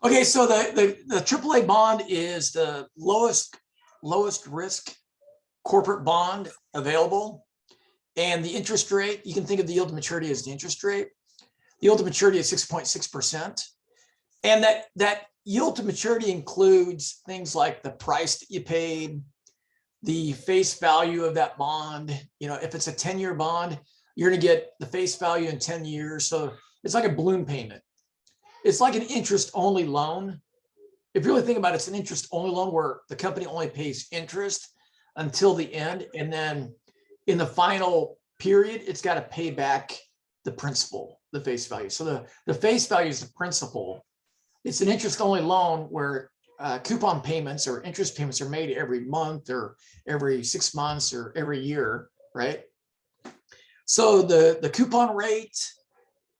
Okay, so the AAA bond is the lowest risk corporate bond available. And the interest rate, you can think of the yield to maturity as the interest rate. The yield to maturity is 6.6%. And that yield to maturity includes things like the price that you paid, the face value of that bond. You know, if it's a 10-year bond, you're going to get the face value in 10 years. So it's like a balloon payment. It's like an interest-only loan. If you really think about it, it's an interest-only loan where the company only pays interest until the end. And then in the final period, it's got to pay back the principal, the face value. So the face value is the principal. It's an interest-only loan where coupon payments or interest payments are made every month or every 6 months or every year, right? So the coupon rate,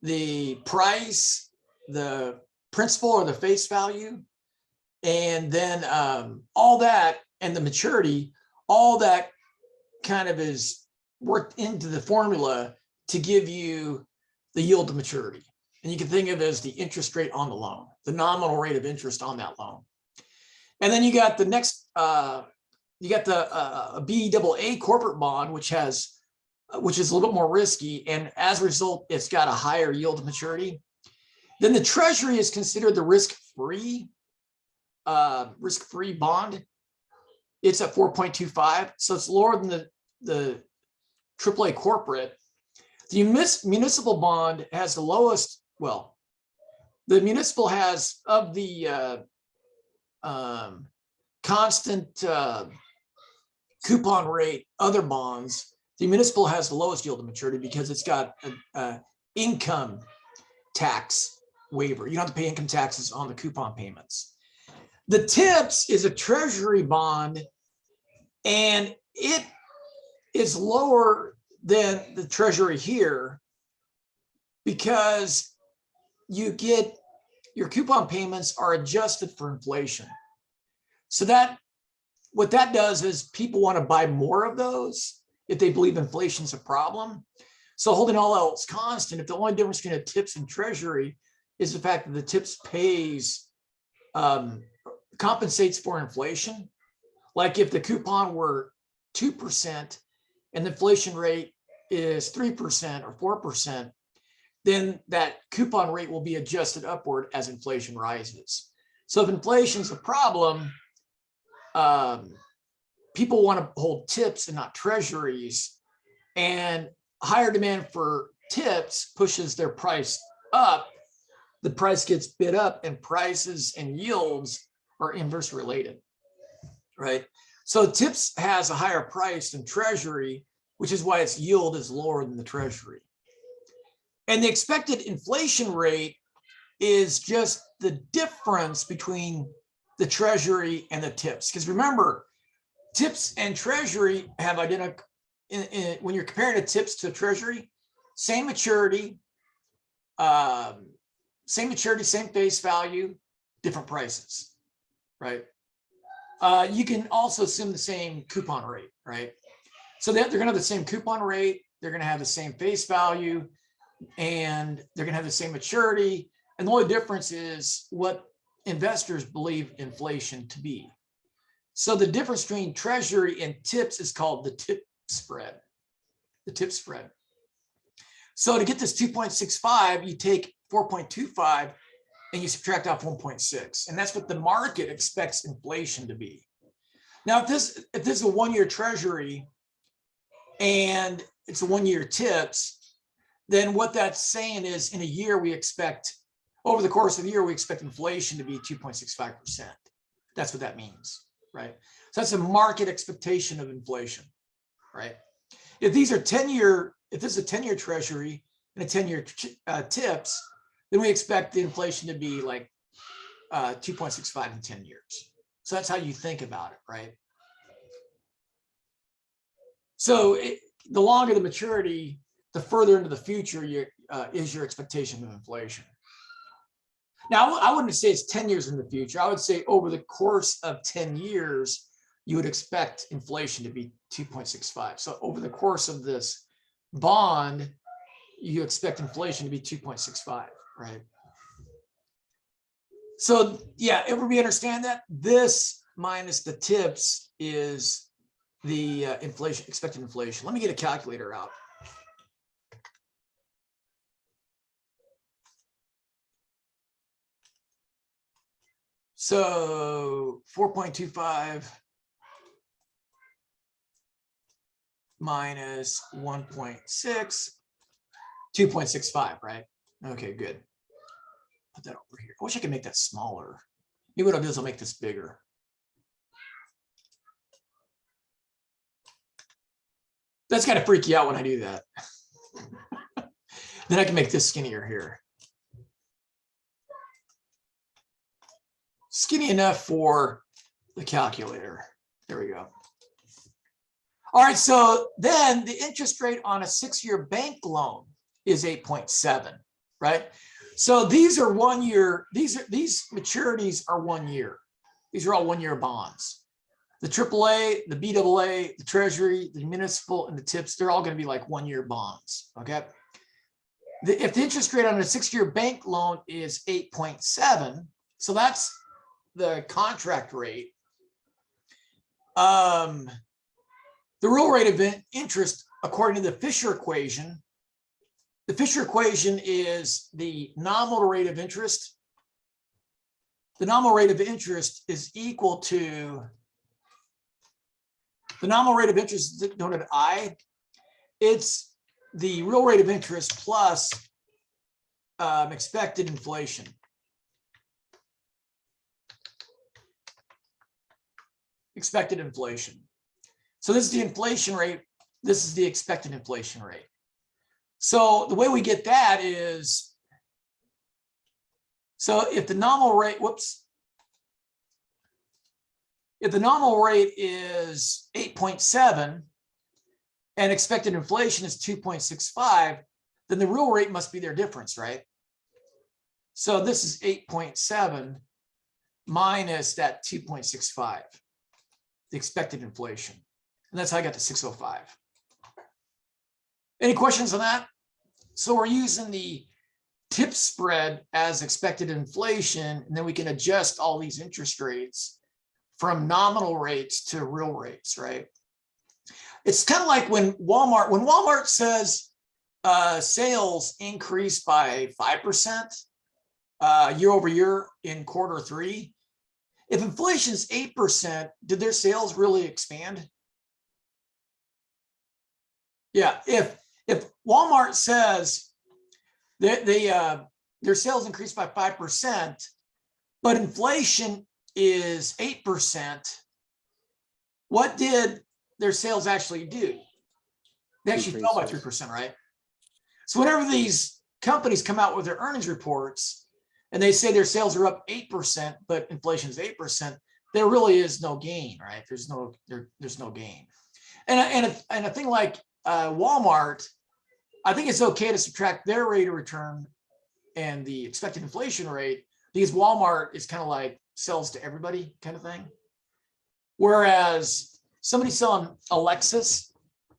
the price, the principal or the face value, and then all that, and the maturity, all that kind of is worked into the formula to give you the yield to maturity. And you can think of it as the interest rate on the loan, the nominal rate of interest on that loan. And then you got the next, you got the BAA corporate bond, which is a little bit more risky. And as a result, it's got a higher yield to maturity. Then the Treasury is considered the risk-free bond. It's at 4.25, so it's lower than the AAA corporate. The municipal bond has the lowest. Well, the municipal has of the constant coupon rate other bonds. The municipal has the lowest yield to maturity because it's got an income tax waiver. You don't have to pay income taxes on the coupon payments. The TIPS is a Treasury bond, and it is lower than the Treasury here because you get your coupon payments are adjusted for inflation. So that what that does is people want to buy more of those if they believe inflation is a problem. So holding all else constant, if the only difference between a TIPS and Treasury is the fact that the TIPS pays compensates for inflation. Like if the coupon were 2% and the inflation rate is 3% or 4%, then that coupon rate will be adjusted upward as inflation rises. So if inflation is a problem, people want to hold TIPS and not Treasuries, and higher demand for TIPS pushes their price up. The price gets bid up, and prices and yields are inversely related, right? So TIPS has a higher price than Treasury, which is why its yield is lower than the Treasury. And the expected inflation rate is just the difference between the Treasury and the TIPS. Because remember, TIPS and Treasury have identical, when you're comparing a TIPS to a Treasury, same maturity, same face value, different prices, right? You can also assume the same coupon rate, right? So they're going to have the same coupon rate, they're going to have the same face value, and they're going to have the same maturity. And the only difference is what investors believe inflation to be. So the difference between Treasury and TIPS is called the TIP spread, the TIP spread. So to get this 2.65, you take 4.25 and you subtract off 1.6. And that's what the market expects inflation to be. Now, if this is a 1-year Treasury and it's a 1-year TIPS, then what that's saying is in a year, we expect, over the course of the year, we expect inflation to be 2.65%. That's what that means, right? So that's a market expectation of inflation, right? If these are 10-year, if this is a 10-year Treasury and a 10-year TIPS, then we expect the inflation to be like 2.65 in 10 years. So that's how you think about it, right? So the longer the maturity, the further into the future is your expectation of inflation. Now, I wouldn't say it's 10 years in the future. I would say over the course of 10 years, you would expect inflation to be 2.65. So over the course of this bond, you expect inflation to be 2.65, right? So yeah, everybody understand that? This minus the tips is the inflation, expected inflation. Let me get a calculator out. So 4.25 minus 1.6, 2.65, right? Okay, good. Put that over here. I wish I could make that smaller. Maybe what I'll do is I'll make this bigger. That's kind of freak you out when I do that. Then I can make this skinnier here. Skinny enough for the calculator. There we go. All right, so then the interest rate on a 6-year bank loan is 8.7, right? So these are 1 year, these maturities are 1 year. These are all 1-year bonds. The AAA, the BAA, the Treasury, the municipal, and the tips, they're all going to be like 1-year bonds, okay? If the interest rate on a 6-year bank loan is 8.7, so that's the contract rate. The real rate of interest, according to the Fisher equation, the Fisher equation is the nominal rate of interest. The nominal rate of interest is equal to the nominal rate of interest denoted I. It's the real rate of interest plus expected inflation. Expected inflation. So this is the inflation rate. This is the expected inflation rate. So the way we get that is, so if the nominal rate, if the nominal rate is 8.7 and expected inflation is 2.65, then the real rate must be their difference, right? So this is 8.7 minus that 2.65, the expected inflation. And that's how I got to 605. Any questions on that? So we're using the tip spread as expected inflation, and then we can adjust all these interest rates from nominal rates to real rates, right? It's kind of like when Walmart says sales increased by 5% year over year in Q3. If inflation is 8%, did their sales really expand? Yeah, if Walmart says that their sales increased by 5%, but inflation is 8%, what did their sales actually do? They actually fell by 3%, right? So whenever these companies come out with their earnings reports and they say their sales are up 8%, but inflation is 8%, there really is no gain, right? There's no gain. And a thing like Walmart, I think it's okay to subtract their rate of return and the expected inflation rate, because Walmart is kind of like sells to everybody kind of thing. Whereas somebody selling a Lexus,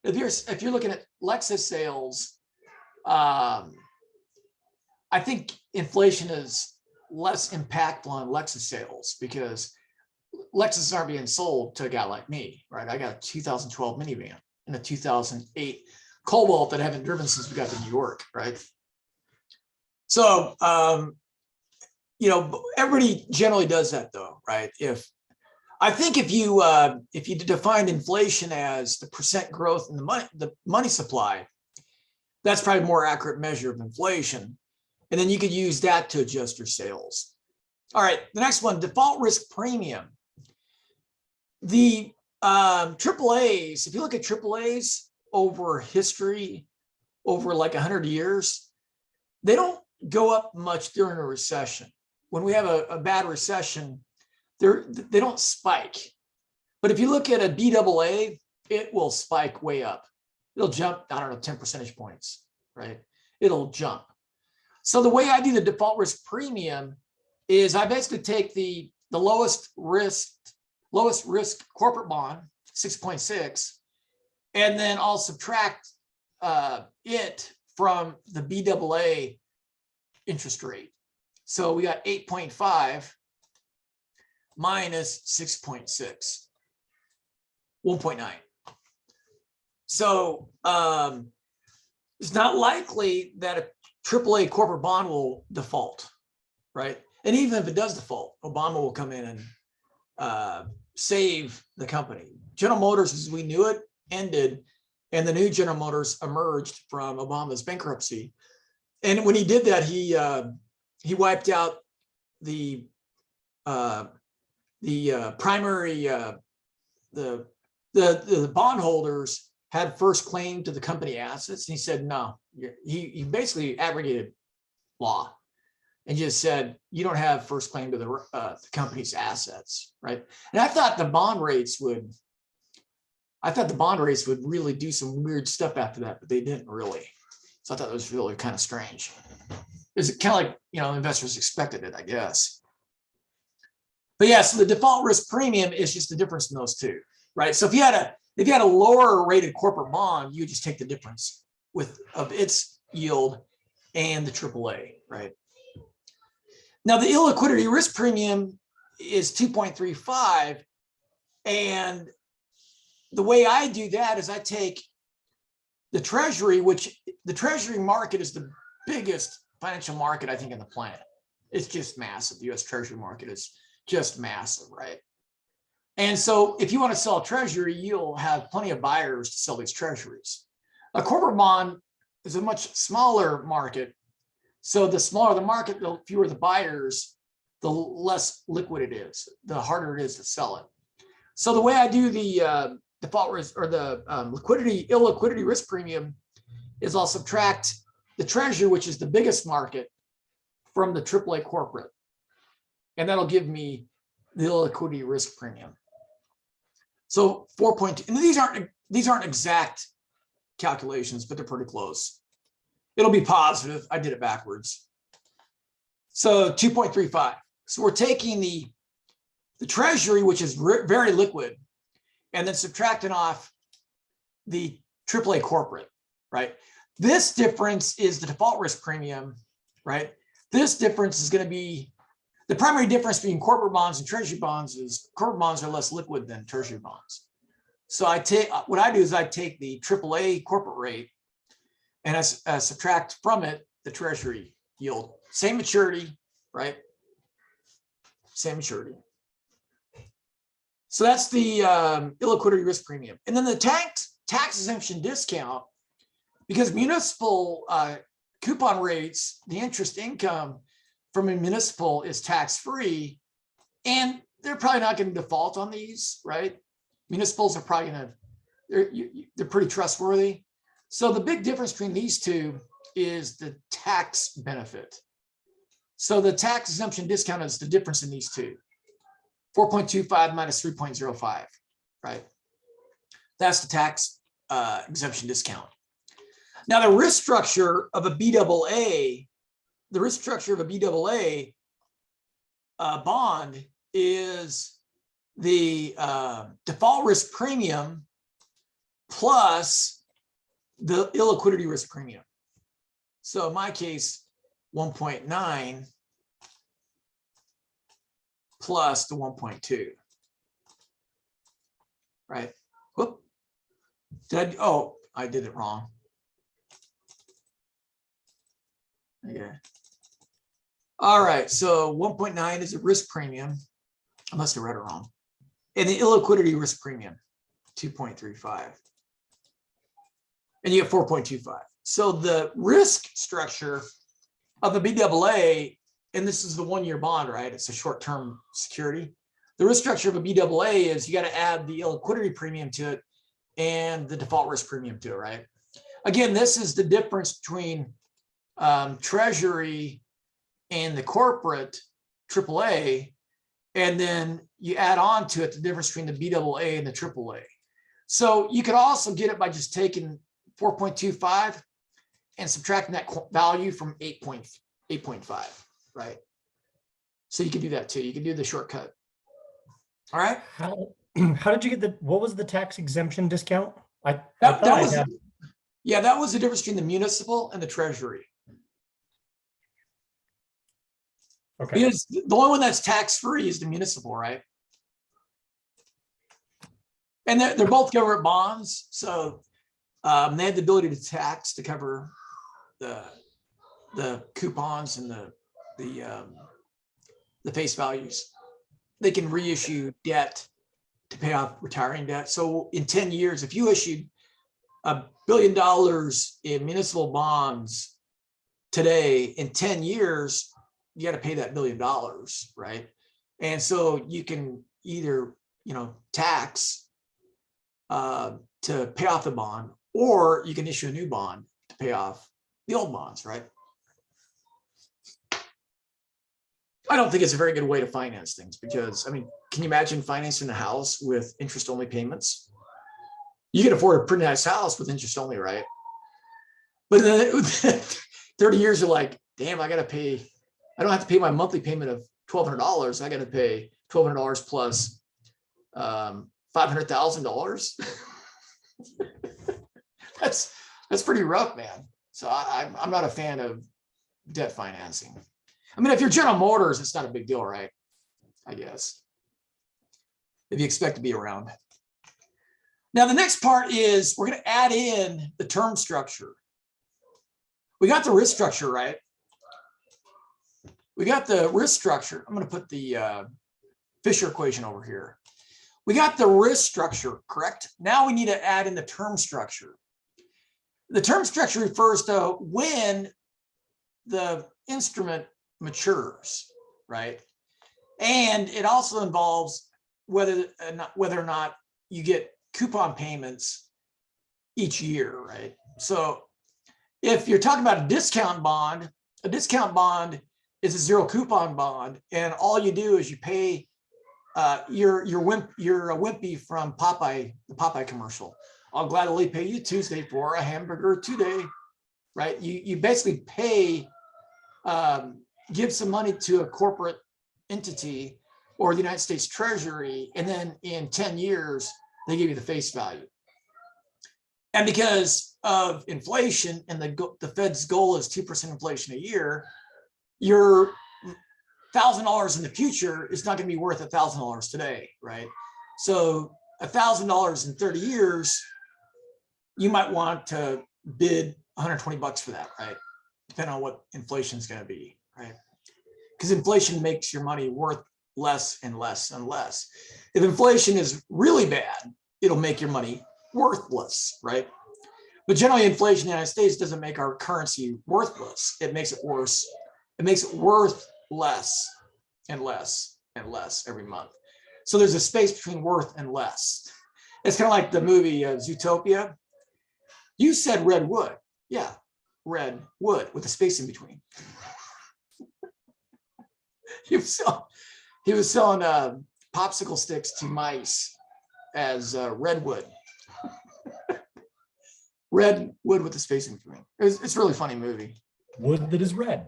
if you're looking at Lexus sales, I think inflation is less impactful on Lexus sales because Lexus aren't being sold to a guy like me, right? I got a 2012 minivan and a 2008 Cobalt that I haven't driven since we got to New York, right? So, everybody generally does that though, right? I think if you define inflation as the percent growth in the money supply, that's probably a more accurate measure of inflation. And then you could use that to adjust your sales. All right, the next one, default risk premium. The AAAs, if you look at AAAs over history, over like 100 years, they don't go up much during a recession. When we have a bad recession, they don't spike. But if you look at a BAA, it will spike way up. It'll jump, I don't know, 10 percentage points, right? It'll jump. So the way I do the default risk premium is I basically take the lowest risk corporate bond, 6.6, and then I'll subtract it from the BAA interest rate. So we got 8.5 minus 6.6, 1.9. So it's not likely that a AAA corporate bond will default, right? And even if it does default, Obama will come in and save the company. General Motors, as we knew it, ended, and the new General Motors emerged from Obama's bankruptcy. And when he did that, he wiped out the primary the bondholders had first claim to the company assets, and he said no. He basically abrogated law and just said you don't have first claim to the company's assets, right? And I thought the bond rates would really do some weird stuff after that, but they didn't really. So I thought it was really kind of strange. It's kind of like, you know, investors expected it, I guess. But yeah, so the default risk premium is just the difference in those two, right? So if you had a lower rated corporate bond, you just take the difference of its yield and the AAA, right? Now the illiquidity risk premium is 2.35, and the way I do that is I take the Treasury, which the Treasury market is the biggest financial market, I think, in the planet. It's just massive. The US Treasury market is just massive, right? And so if you want to sell a Treasury, you'll have plenty of buyers to sell these Treasuries. A corporate bond is a much smaller market. So the smaller the market, the fewer the buyers, the less liquid it is, the harder it is to sell it. So the way I do the default risk or the illiquidity risk premium is I'll subtract the Treasury, which is the biggest market, from the AAA corporate. And that'll give me the illiquidity risk premium. So 4.2, and these aren't exact calculations, but they're pretty close. It'll be positive. I did it backwards. So 2.35. So we're taking the Treasury, which is very liquid, and then subtracting off the AAA corporate, right? This difference is the default risk premium, right? This difference is going to be the primary difference between corporate bonds and Treasury bonds is corporate bonds are less liquid than Treasury bonds. So what I do is I take the AAA corporate rate and I subtract from it the Treasury yield. Same maturity, right? Same maturity. So that's the illiquidity risk premium. And then the tax exemption discount, because municipal coupon rates, the interest income from a municipal is tax-free, and they're probably not going to default on these, right? Municipals are probably going to, they're pretty trustworthy. So the big difference between these two is the tax benefit. So the tax exemption discount is the difference in these two. 4.25 minus 3.05, right? That's the tax exemption discount. Now the risk structure of a BAA, bond is the default risk premium plus the illiquidity risk premium. So in my case, 1.9 plus the 1.2, right? Whoop. I did it wrong. Okay. All right, so 1.9 is a risk premium. I must have read it wrong. And the illiquidity risk premium, 2.35. And you have 4.25. So the risk structure of the BAA, and this is the one-year bond, right? It's a short-term security. The risk structure of a BAA is you got to add the illiquidity premium to it and the default risk premium to it, right? Again, this is the difference between Treasury and the corporate AAA, and then you add on to it the difference between the BAA and the AAA. So you could also get it by just taking 4.25 and subtracting that value from 8.5, right? So you can do that too. You can do the shortcut. All right. How did you get what was the tax exemption discount? That was the difference between the municipal and the Treasury. Okay. Because the only one that's tax-free is the municipal, right? And they're both government bonds, so they have the ability to tax to cover the coupons and the face values. They can reissue debt to pay off retiring debt. So in 10 years, if you issued $1 billion in municipal bonds today, in 10 years, you got to pay that $1 billion, right? And so you can either, tax to pay off the bond, or you can issue a new bond to pay off the old bonds, right? I don't think it's a very good way to finance things because, I mean, can you imagine financing a house with interest-only payments? You can afford a pretty nice house with interest only, right? But then 30 years, you're like, damn, I don't have to pay my monthly payment of $1,200. I got to pay $1,200 plus $500,000. That's pretty rough, man. So I'm not a fan of debt financing. I mean, if you're General Motors, it's not a big deal, right? I guess. If you expect to be around. Now, the next part is we're going to add in the term structure. We got the risk structure, right? We got the risk structure. I'm going to put the Fisher equation over here. We got the risk structure, correct? Now we need to add in the term structure. The term structure refers to when the instrument matures, right? And it also involves whether or not you get coupon payments each year, right? So if you're talking about a discount bond is a zero coupon bond, and all you do is you pay you're a Wimpy from Popeye, the Popeye commercial. I'll gladly pay you Tuesday for a hamburger today, right? You basically pay, give some money to a corporate entity or the United States Treasury, and then in 10 years, they give you the face value. And because of inflation and the Fed's goal is 2% inflation a year, your $1,000 in the future is not going to be worth $1,000 today, right? So $1,000 in 30 years, you might want to bid $120 for that, right? Depending on what inflation is going to be, right? Because inflation makes your money worth less and less and less. If inflation is really bad, it'll make your money worthless, right? But generally, inflation in the United States doesn't make our currency worthless. It makes it worse. It makes it worth less and less and less every month. So there's a space between worth and less. It's kind of like the movie Zootopia. You said red wood. Yeah, red wood with a space in between. He was selling popsicle sticks to mice as redwood. Red wood with a space in between. It's a really funny movie. Wood that is red.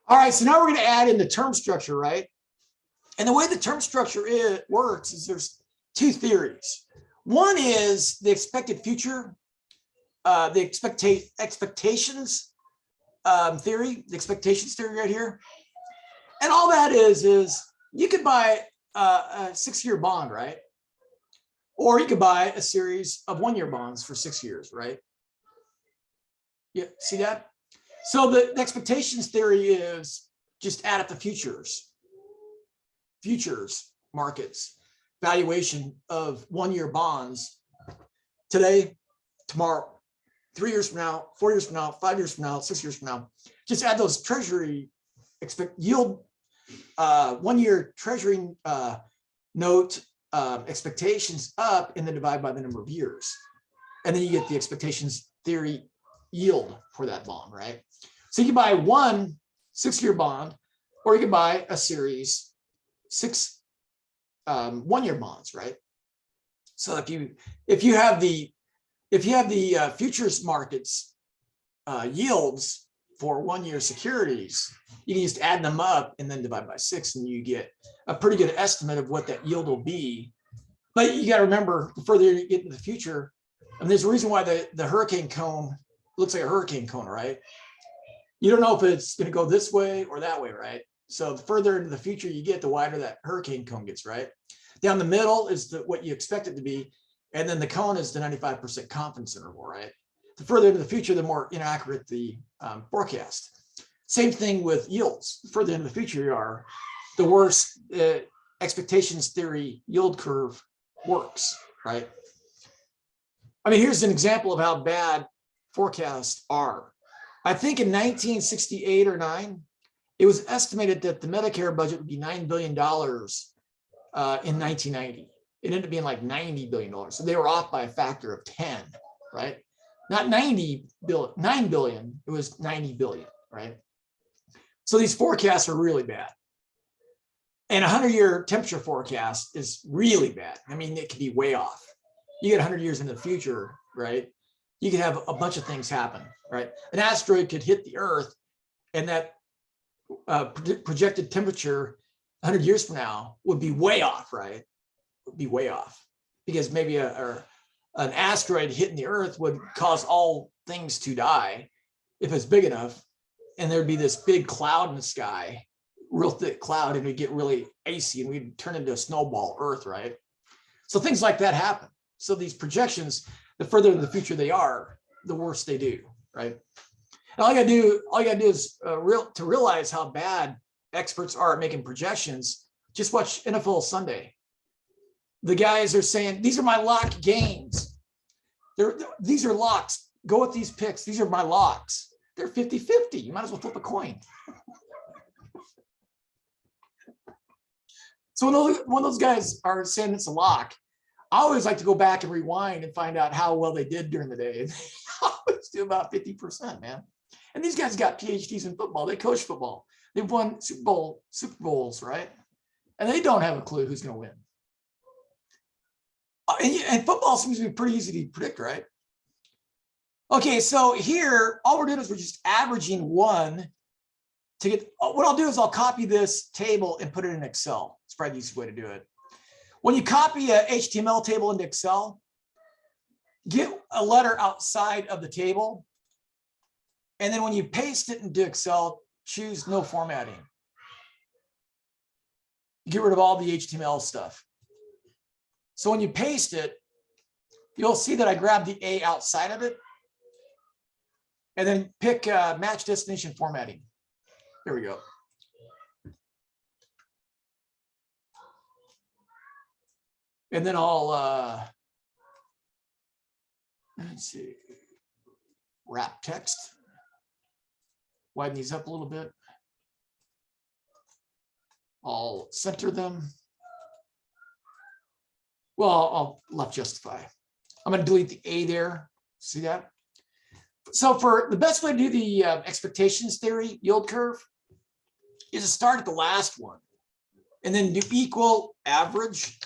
All right, so now we're going to add in the term structure, right? And the way the term structure works is there's two theories. One is the expected future, the expectations theory, the expectations theory right here. And all that is you could buy a 6-year bond, right? Or you could buy a series of 1-year bonds for 6 years, right? Yeah, see that? So the expectations theory is just add up the futures markets, valuation of 1-year bonds today, tomorrow, 3 years from now, 4 years from now, 5 years from now, 6 years from now. Just add those treasury yield, 1-year treasury note expectations up, and then divide by the number of years. And then you get the expectations theory yield for that bond, right? So you can buy one 6-year bond, or you can buy a series 6 1-year bonds, right? So if you have the futures markets yields for 1-year securities, you can just add them up and then divide by 6, and you get a pretty good estimate of what that yield will be. But you got to remember, the further you get into the future, and there's a reason why the hurricane cone looks like a hurricane cone, right? You don't know if it's going to go this way or that way, right? So the further into the future you get, the wider that hurricane cone gets, right? Down the middle is what you expect it to be. And then the cone is the 95% confidence interval, right? The further into the future, the more inaccurate the forecast. Same thing with yields. The further into the future you are, the worse expectations theory yield curve works, right? I mean, here's an example of how bad forecasts are. I think in 1968 or 9, it was estimated that the Medicare budget would be $9 billion in 1990. It ended up being like $90 billion. So they were off by a factor of 10, right? Not 9 billion, it was 90 billion, right? So these forecasts are really bad. And a 100-year temperature forecast is really bad. I mean, it could be way off. You get 100 years in the future, right? You could have a bunch of things happen, right? An asteroid could hit the Earth, and that projected temperature 100 years from now would be way off, right? Would be way off, because maybe an asteroid hitting the Earth would cause all things to die if it's big enough, and there'd be this big cloud in the sky, real thick cloud, and we'd get really icy, and we'd turn into a snowball Earth, right? So things like that happen. So these projections, the further in the future they are, the worse they do, right? And all you gotta do is to realize how bad experts are at making projections. Just watch NFL Sunday. The guys are saying, these are my lock games. These are locks. Go with these picks. These are my locks. They're 50-50. You might as well flip a coin. So when those guys are saying it's a lock, I always like to go back and rewind and find out how well they did during the day. And they always do about 50%, man. And these guys got PhDs in football. They coach football. They've won Super Bowls, right? And they don't have a clue who's going to win. And football seems to be pretty easy to predict, right? Okay, so here, all we're doing is we're just averaging one to get, what I'll do is I'll copy this table and put it in Excel. It's probably the easiest way to do it. When you copy a HTML table into Excel, get a letter outside of the table. And then when you paste it into Excel, choose no formatting. Get rid of all the HTML stuff. So when you paste it, you'll see that I grabbed the A outside of it and then pick match destination formatting. There we go. And then I'll, let's see, wrap text. Widen these up a little bit. I'll center them. Well, I'll left justify. I'm going to delete the A there. See that? So for the best way to do the expectations theory yield curve is to start at the last one and then do equal average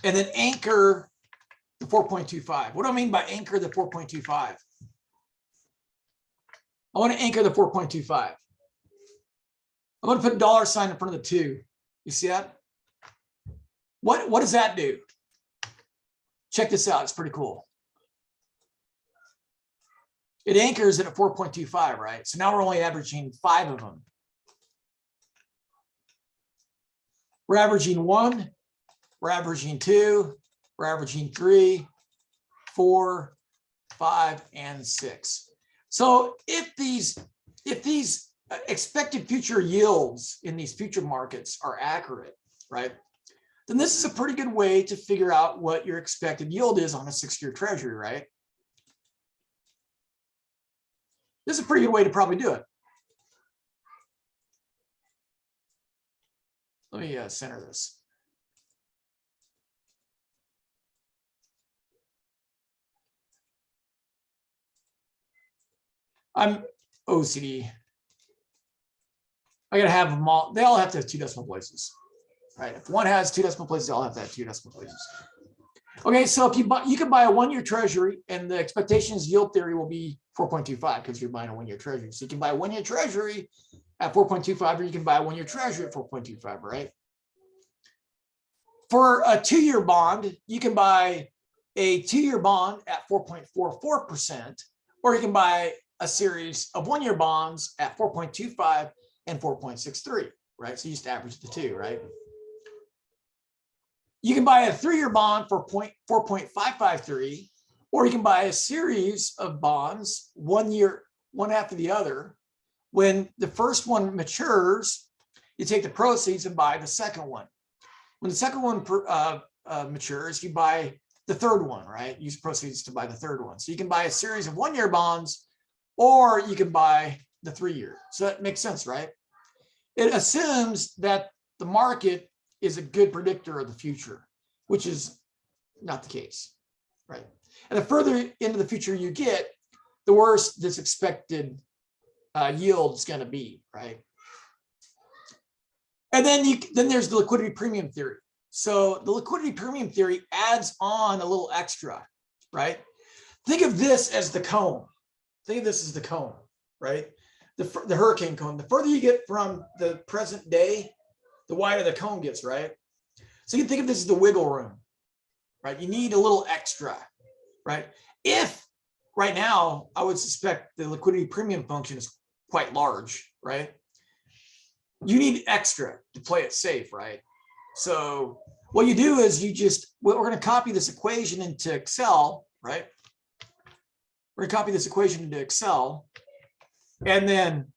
and then anchor the 4.25. What do I mean by anchor the 4.25? I want to anchor the 4.25. I'm going to put a dollar sign in front of the 2. You see that? What does that do? Check this out. It's pretty cool. It anchors it at 4.25, right? So now we're only averaging 5 of them. We're averaging 1. We're averaging 2. We're averaging 3, 4, 5, and 6. So if these expected future yields in these future markets are accurate, right, then this is a pretty good way to figure out what your expected yield is on a 6-year treasury, right? This is a pretty good way to probably do it. Let me center this. I'm OCD. I gotta have them all. They all have to have 2 decimal places, right? If one has 2 decimal places, they all have to have 2 decimal places. Okay, so if you can buy a 1-year treasury, and the expectations yield theory will be 4.25 because you're buying a 1-year treasury. So you can buy a 1-year treasury at 4.25, or you can buy a 1-year treasury at 4.25, right? For a 2-year bond, you can buy a 2-year bond at 4.44%, or you can buy a series of 1-year bonds at 4.25 and 4.63, right? So you just average the two, right? You can buy a 3-year bond for 4.553, or you can buy a series of bonds 1 year, one after the other. When the first one matures, you take the proceeds and buy the second one. When the second one matures, you buy the third one, right? Use proceeds to buy the third one. So you can buy a series of 1-year bonds, or you can buy the 3-year. So that makes sense, right? It assumes that the market is a good predictor of the future, which is not the case, right? And the further into the future you get, the worse this expected yield is going to be, right? And then there's the liquidity premium theory. So the liquidity premium theory adds on a little extra, right? Think of this as the cone. Think of this as the cone, right? The hurricane cone. The further you get from the present day, the wider the cone gets, right? So you can think of this as the wiggle room, right? You need a little extra, right? If right now, I would suspect the liquidity premium function is quite large, right? You need extra to play it safe, right? So what you do is we're going to copy this equation into Excel, right? We're going to copy this equation into Excel. And then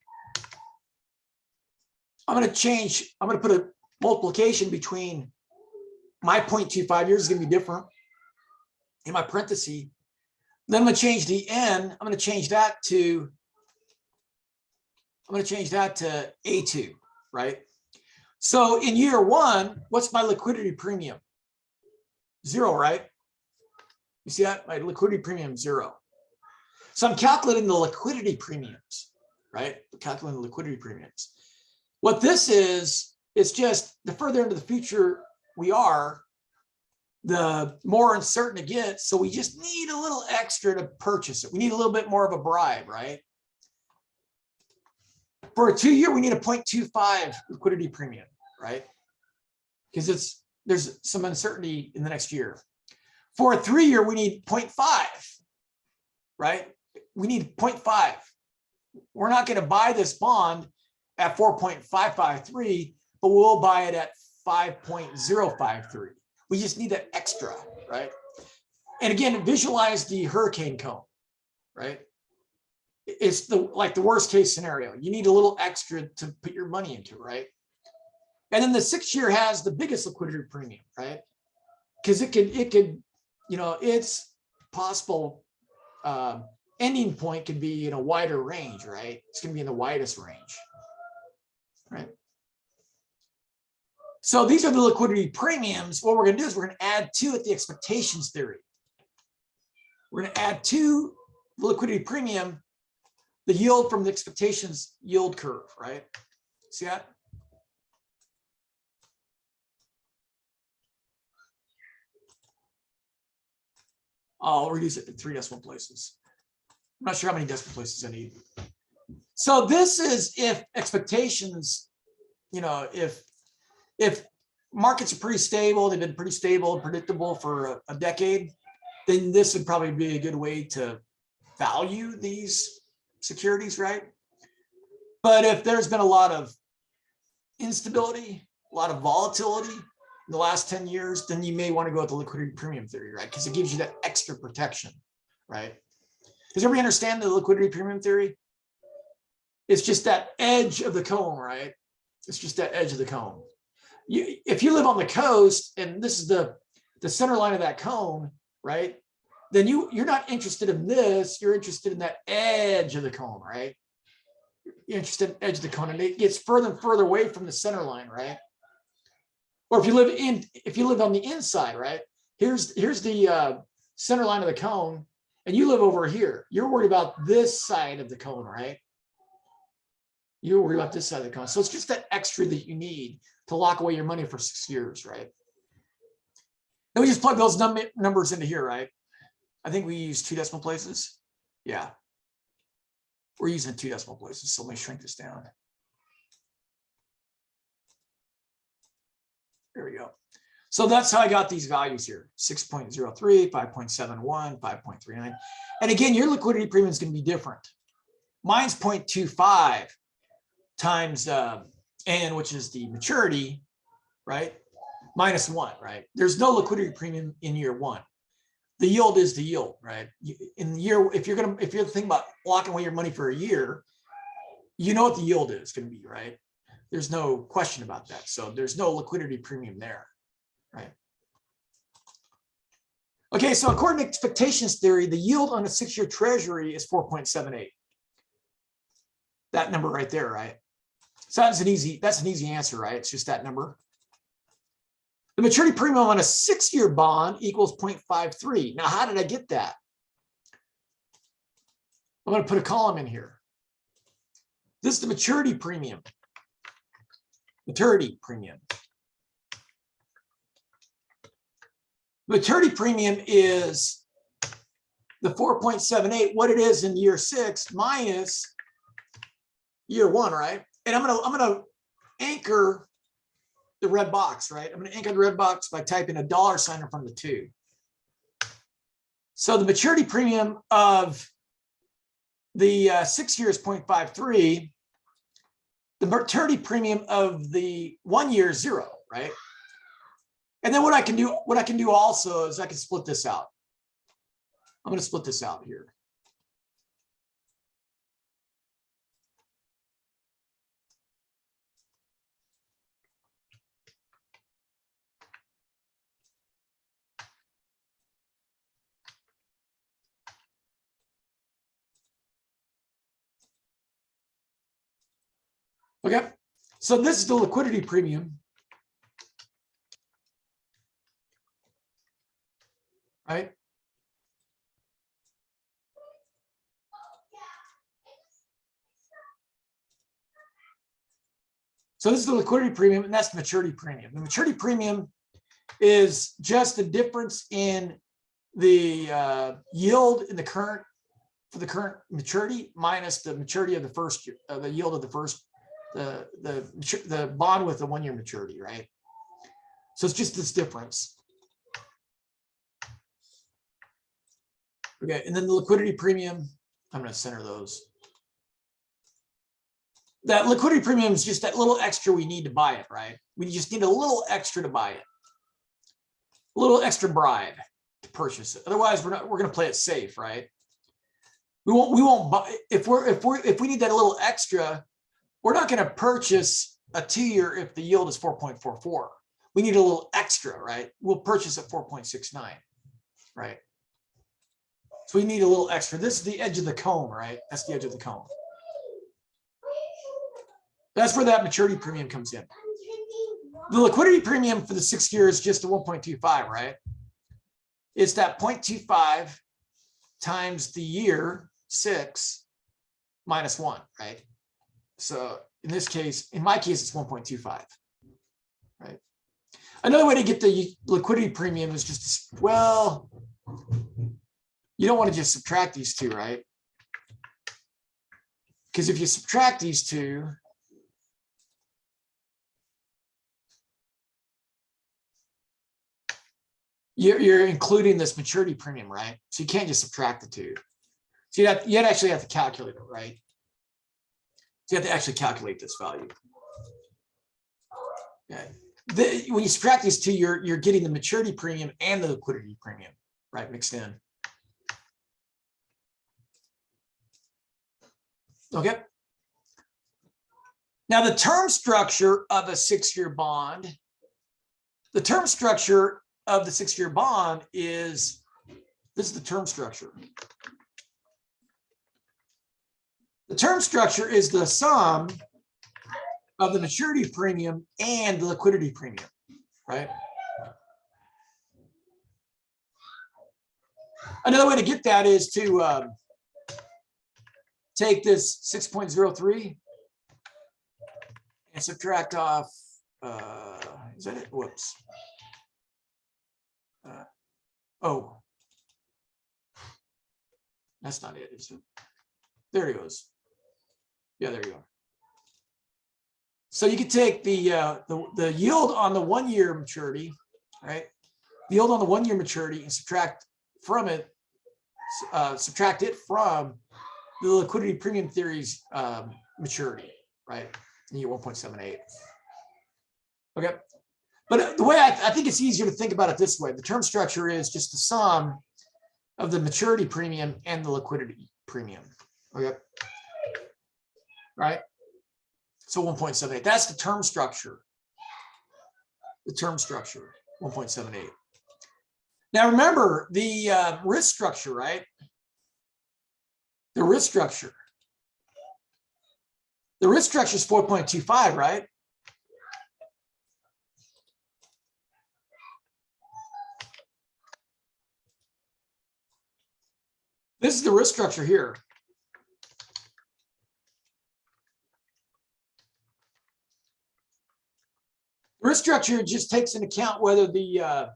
I'm going to put a multiplication between my 0.25 years is going to be different in my parentheses. Then I'm going to change the n. I'm going to change that to A2, right? So in year one, what's my liquidity premium? 0, right? You see that? My liquidity premium 0. So I'm calculating the liquidity premiums, right? Calculating the liquidity premiums. What this is, it's just the further into the future we are, the more uncertain it gets. So we just need a little extra to purchase it. We need a little bit more of a bribe, right? For a 2-year, we need a 0.25 liquidity premium, right? Because there's some uncertainty in the next year. For a 3-year, we need 0.5, right? We need 0.5. We're not going to buy this bond at 4.553, but we'll buy it at 5.053. We just need that extra, right? And again, visualize the hurricane cone, right? It's like the worst case scenario. You need a little extra to put your money into, right? And then the 6-year has the biggest liquidity premium, right? Because it could, its possible ending point could be in a wider range, right? It's going to be in the widest range, right? So these are the liquidity premiums. What we're going to do is we're going to add to it the expectations theory. We're going to add to the liquidity premium the yield from the expectations yield curve, right? See that? I'll reduce it to 3 decimal places. I'm not sure how many decimal places I need. So this is if expectations, if markets are pretty stable, they've been pretty stable and predictable for a decade, then this would probably be a good way to value these securities, right? But if there's been a lot of instability, a lot of volatility in the last 10 years, then you may want to go with the liquidity premium theory, right? Because it gives you that extra protection, right? Does everybody understand the liquidity premium theory? It's just that edge of the cone, right? It's just that edge of the cone. If you live on the coast and this is the center line of that cone, right? Then you're not interested in this, you're interested in that edge of the cone, right? You're interested in the edge of the cone, and it gets further and further away from the center line, right? Or if you live on the inside, right? Here's the center line of the cone, and you live over here. You're worried about this side of the cone, right? You're worried about this side of the cone. So it's just that extra that you need to lock away your money for 6 years, right? Then we just plug those numbers into here, right? I think we use 2 decimal places. Yeah. We're using 2 decimal places. So let me shrink this down. There we go. So that's how I got these values here, 6.03, 5.71, 5.39. And again, your liquidity premium is going to be different. Mine's 0.25 times N, which is the maturity, right? -1, right? There's no liquidity premium in year one. The yield is the yield, right? In the year, if you're thinking about locking away your money for a year, you know what the yield is going to be, right? There's no question about that. So there's no liquidity premium there, right? Okay, so according to expectations theory, the yield on a 6-year treasury is 4.78. That number right there, right? So that's an easy answer, right? It's just that number. The maturity premium on a 6-year bond equals 0.53. Now, how did I get that? I'm going to put a column in here. This is the maturity premium. Maturity premium. Maturity premium is the 4.78, what it is in year 6 minus year 1, right? And I'm gonna anchor the red box, right? I'm gonna anchor the red box by typing a $sign in front of the 2. So the maturity premium of the 6 years 0.53. The maturity premium of the 1 year is 0, right? And then what I can do also is I can split this out. I'm going to split this out here. Okay, so this is the liquidity premium, right? So this is the liquidity premium, and that's the maturity premium. The maturity premium is just the difference in the yield in the current maturity minus the maturity of the first year, the yield of the first, the bond with the 1 year maturity, right? So it's just this difference. Okay, and then the liquidity premium, I'm going to center those. That liquidity premium is just that little extra we need to buy it, right? We just need a little extra to buy it. A little extra bribe to purchase it. Otherwise, we're going to play it safe, right? We won't buy if we need that little extra, we're not going to purchase a 2 year if the yield is 4.44. We need a little extra, right? We'll purchase at 4.69, right? So we need a little extra. This is the edge of the comb, right? That's the edge of the comb. That's where that maturity premium comes in. The liquidity premium for the 6 years is just a 1.25, right? It's that 0.25 times the year 6 minus 1, right? So in this case, in my case, it's 1.25, right? Another way to get the liquidity premium is just, well, you don't want to just subtract these two, right? Because if you subtract these two, you're including this maturity premium, right? So you can't just subtract the two. So you actually have to calculate it, right? So you have to actually calculate this value. Okay. When you subtract these two, you're getting the maturity premium and the liquidity premium, right, mixed in. Okay. Now the term structure of a 6-year bond, the term structure of the 6-year bond is, this is the term structure. The term structure is the sum of the maturity premium and the liquidity premium, right? Another way to get that is to take this 6.03 and subtract off, is that it? Whoops. Oh, that's not it, is it? There it goes. Yeah, there you go. So you could take the yield on the 1 year maturity right? The yield on the 1 year maturity and subtract from it, subtract it from the liquidity premium theory's maturity, right? And you get 1.78. Okay. But the way I think it's easier to think about it this way, the term structure is just the sum of the maturity premium and the liquidity premium. Okay. Right. So 1.78, that's the term structure. The term structure, 1.78. Now remember the risk structure, right? The risk structure. The risk structure is 4.25, right? This is the risk structure here. The risk structure just takes into account whether the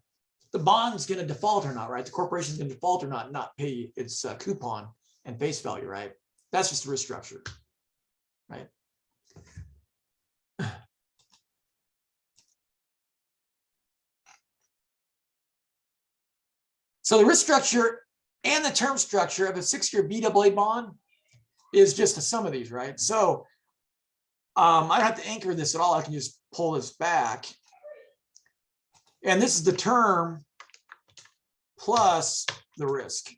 bond's going to default or not, right? The corporation's going to default or not pay its coupon and face value, right? That's just the risk structure, right? So the risk structure and the term structure of a 6-year BAA bond is just a sum of these, right? So I don't have to anchor this at all. I can just pull this back. And this is the term plus the risk.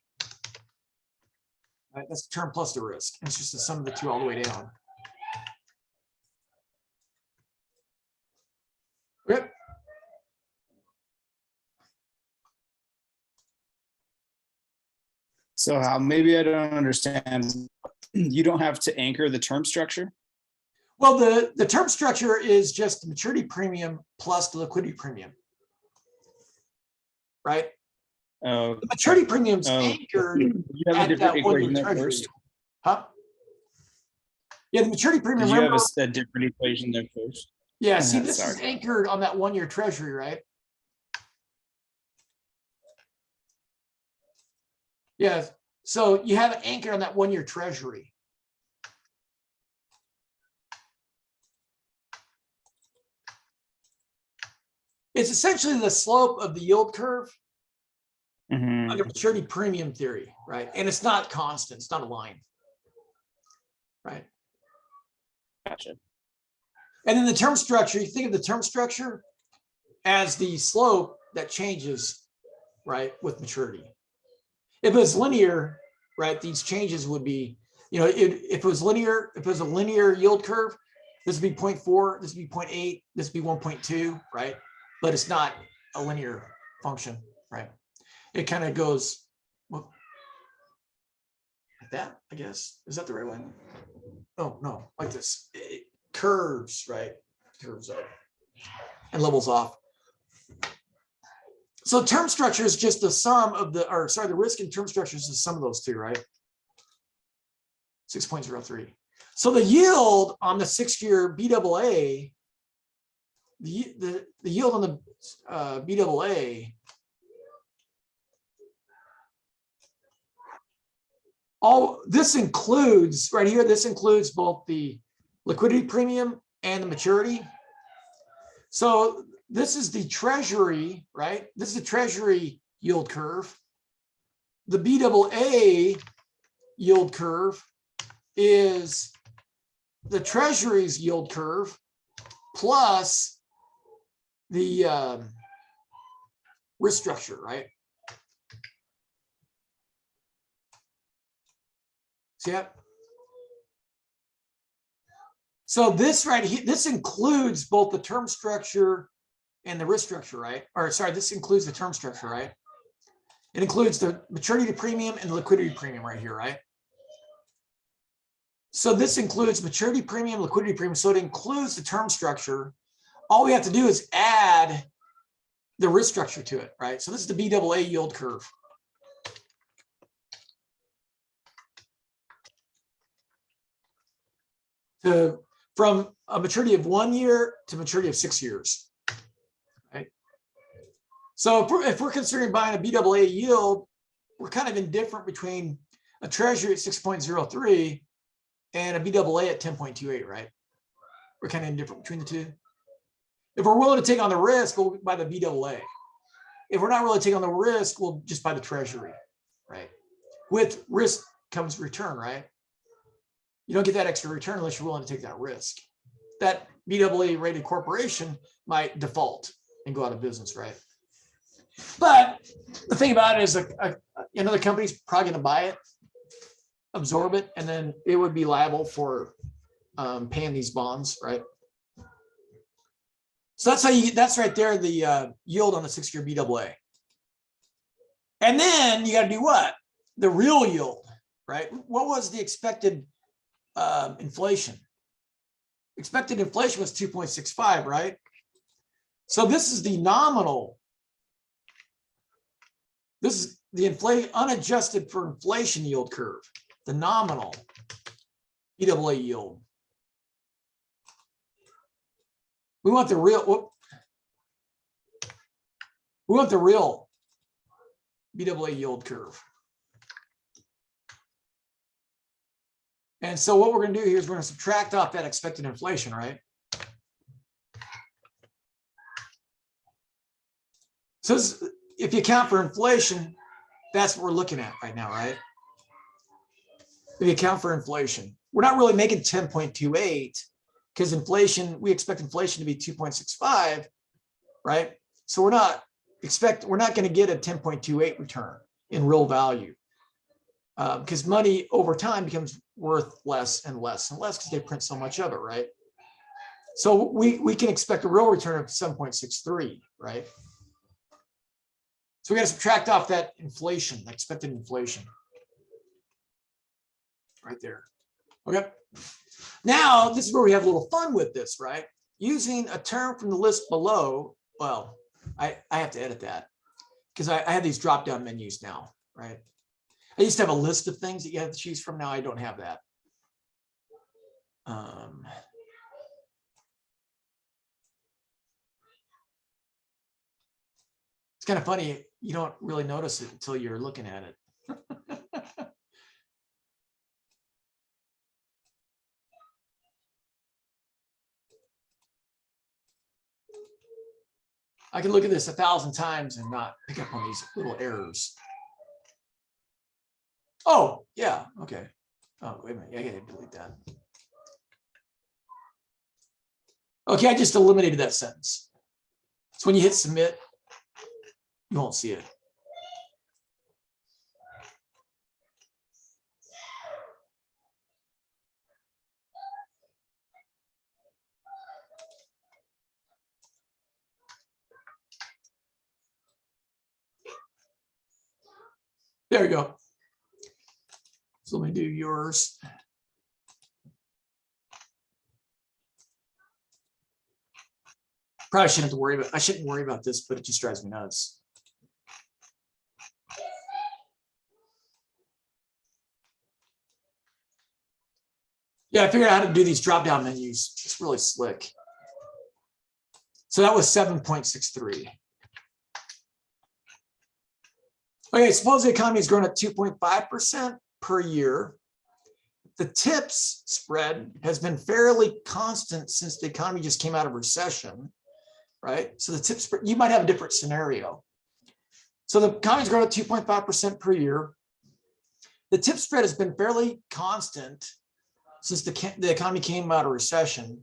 Right? That's the term plus the risk. And it's just the sum of the two all the way down. Okay. So how, maybe I don't understand. You don't have to anchor the term structure? Well, the term structure is just the maturity premium plus the liquidity premium. Right? Oh, The maturity premium's oh. anchored You have a at different that equation 1 year there treasury. first. Huh? Yeah, the maturity premium. Did you have remember, a different equation there first? yeah, see, this is Sorry. anchored on that 1 year treasury, right? Yeah, so you have it anchored on that 1 year treasury. It's essentially the slope of the yield curve Mhm. under maturity premium theory, right? And it's not constant, it's not a line, right? Gotcha. And then the term structure, you think of the term structure as the slope that changes, right, with maturity. If it was linear, right, these changes would be, you know, if it was linear, if it was a linear yield curve, this would be 0.4, this would be 0.8, this would be 1.2, right? But it's not a linear function, right? It kind of goes, well, like that, I guess. Is that the right way? Oh, no, like this. It curves, right? Curves up and levels off. So term structure is just the sum of the, or sorry, the risk and term structure is the sum of those two, right? 6.03. So the yield on the 6-year BAA, the yield on the BAA, all this includes right here, this includes both the liquidity premium and the maturity. So this is the treasury, right? This is the treasury yield curve. The BAA yield curve is the treasury's yield curve plus the risk structure, right? See that? So this right here, this includes both the term structure and the risk structure, right? Or sorry, this includes the term structure, right? It includes the maturity premium and the liquidity premium right here, right? So this includes maturity premium, liquidity premium. So it includes the term structure. All we have to do is add the risk structure to it, right? So this is the BAA yield curve. From a maturity of 1 year to maturity of 6 years. Right? So if we're considering buying a BAA yield, we're kind of indifferent between a treasury at 6.03 and a BAA at 10.28, right? We're kind of indifferent between the two. If we're willing to take on the risk, we'll buy the BAA. if we're not really taking on the risk, we'll just buy the treasury, right? With risk comes return, right? You don't get that extra return unless you're willing to take that risk. That BAA rated corporation might default and go out of business, right? But the thing about it is another company's probably going to buy it, absorb it, and then it would be liable for paying these bonds, right? So that's how you get, that's right there, the yield on the 6-year BAA. And then you got to do what? The real yield, right? What was the expected inflation? Expected inflation was 2.65, right? So this is the nominal. This is the inflation unadjusted for inflation yield curve, the nominal BAA yield. We want the real. We want the real BAA yield curve. And so what we're going to do here is we're going to subtract off that expected inflation, right? So if you account for inflation, that's what we're looking at right now, right? If you account for inflation, we're not really making 10.28 because inflation, we expect inflation to be 2.65, right? So we're not going to get a 10.28 return in real value because money over time becomes worth less and less and less because they print so much of it, right? So we can expect a real return of 7.63, right? So we got to subtract off that inflation, expected inflation. Right there. Okay. Now, this is where we have a little fun with this, right? Using a term from the list below. Well, I have to edit that because I have these drop-down menus now, right? I used to have a list of things that you have to choose from. Now I don't have that. It's kind of funny. You don't really notice it until you're looking at it. I can look at this 1,000 times and not pick up on these little errors. Oh, yeah. Okay. Oh, wait a minute. I gotta delete that. Okay, I just eliminated that sentence. So when you hit submit, you won't see it. There you go. So let me do yours. Probably shouldn't have to worry about. I shouldn't worry about this, but it just drives me nuts. Yeah, I figured out how to do these drop-down menus. It's really slick. So that was 7.63. Okay, suppose the economy is growing at 2.5% per year. The TIPS spread has been fairly constant since the economy just came out of recession, right? So the TIPS spread, you might have a different scenario. So the economy is growing at 2.5% per year. The TIPS spread has been fairly constant since the economy came out of recession.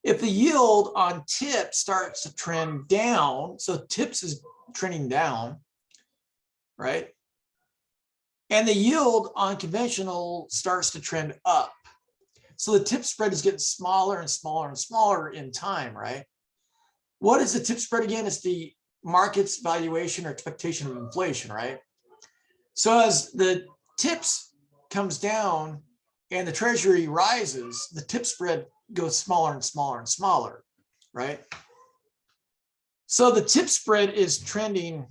If the yield on TIPS starts to trend down, so TIPS is trending down, right? And the yield on conventional starts to trend up. So the TIPS spread is getting smaller and smaller and smaller in time, right? What is the TIPS spread again? It's the market's valuation or expectation of inflation, right? So as the TIPS comes down and the treasury rises, the TIPS spread goes smaller and smaller and smaller, right? So the TIPS spread is trending.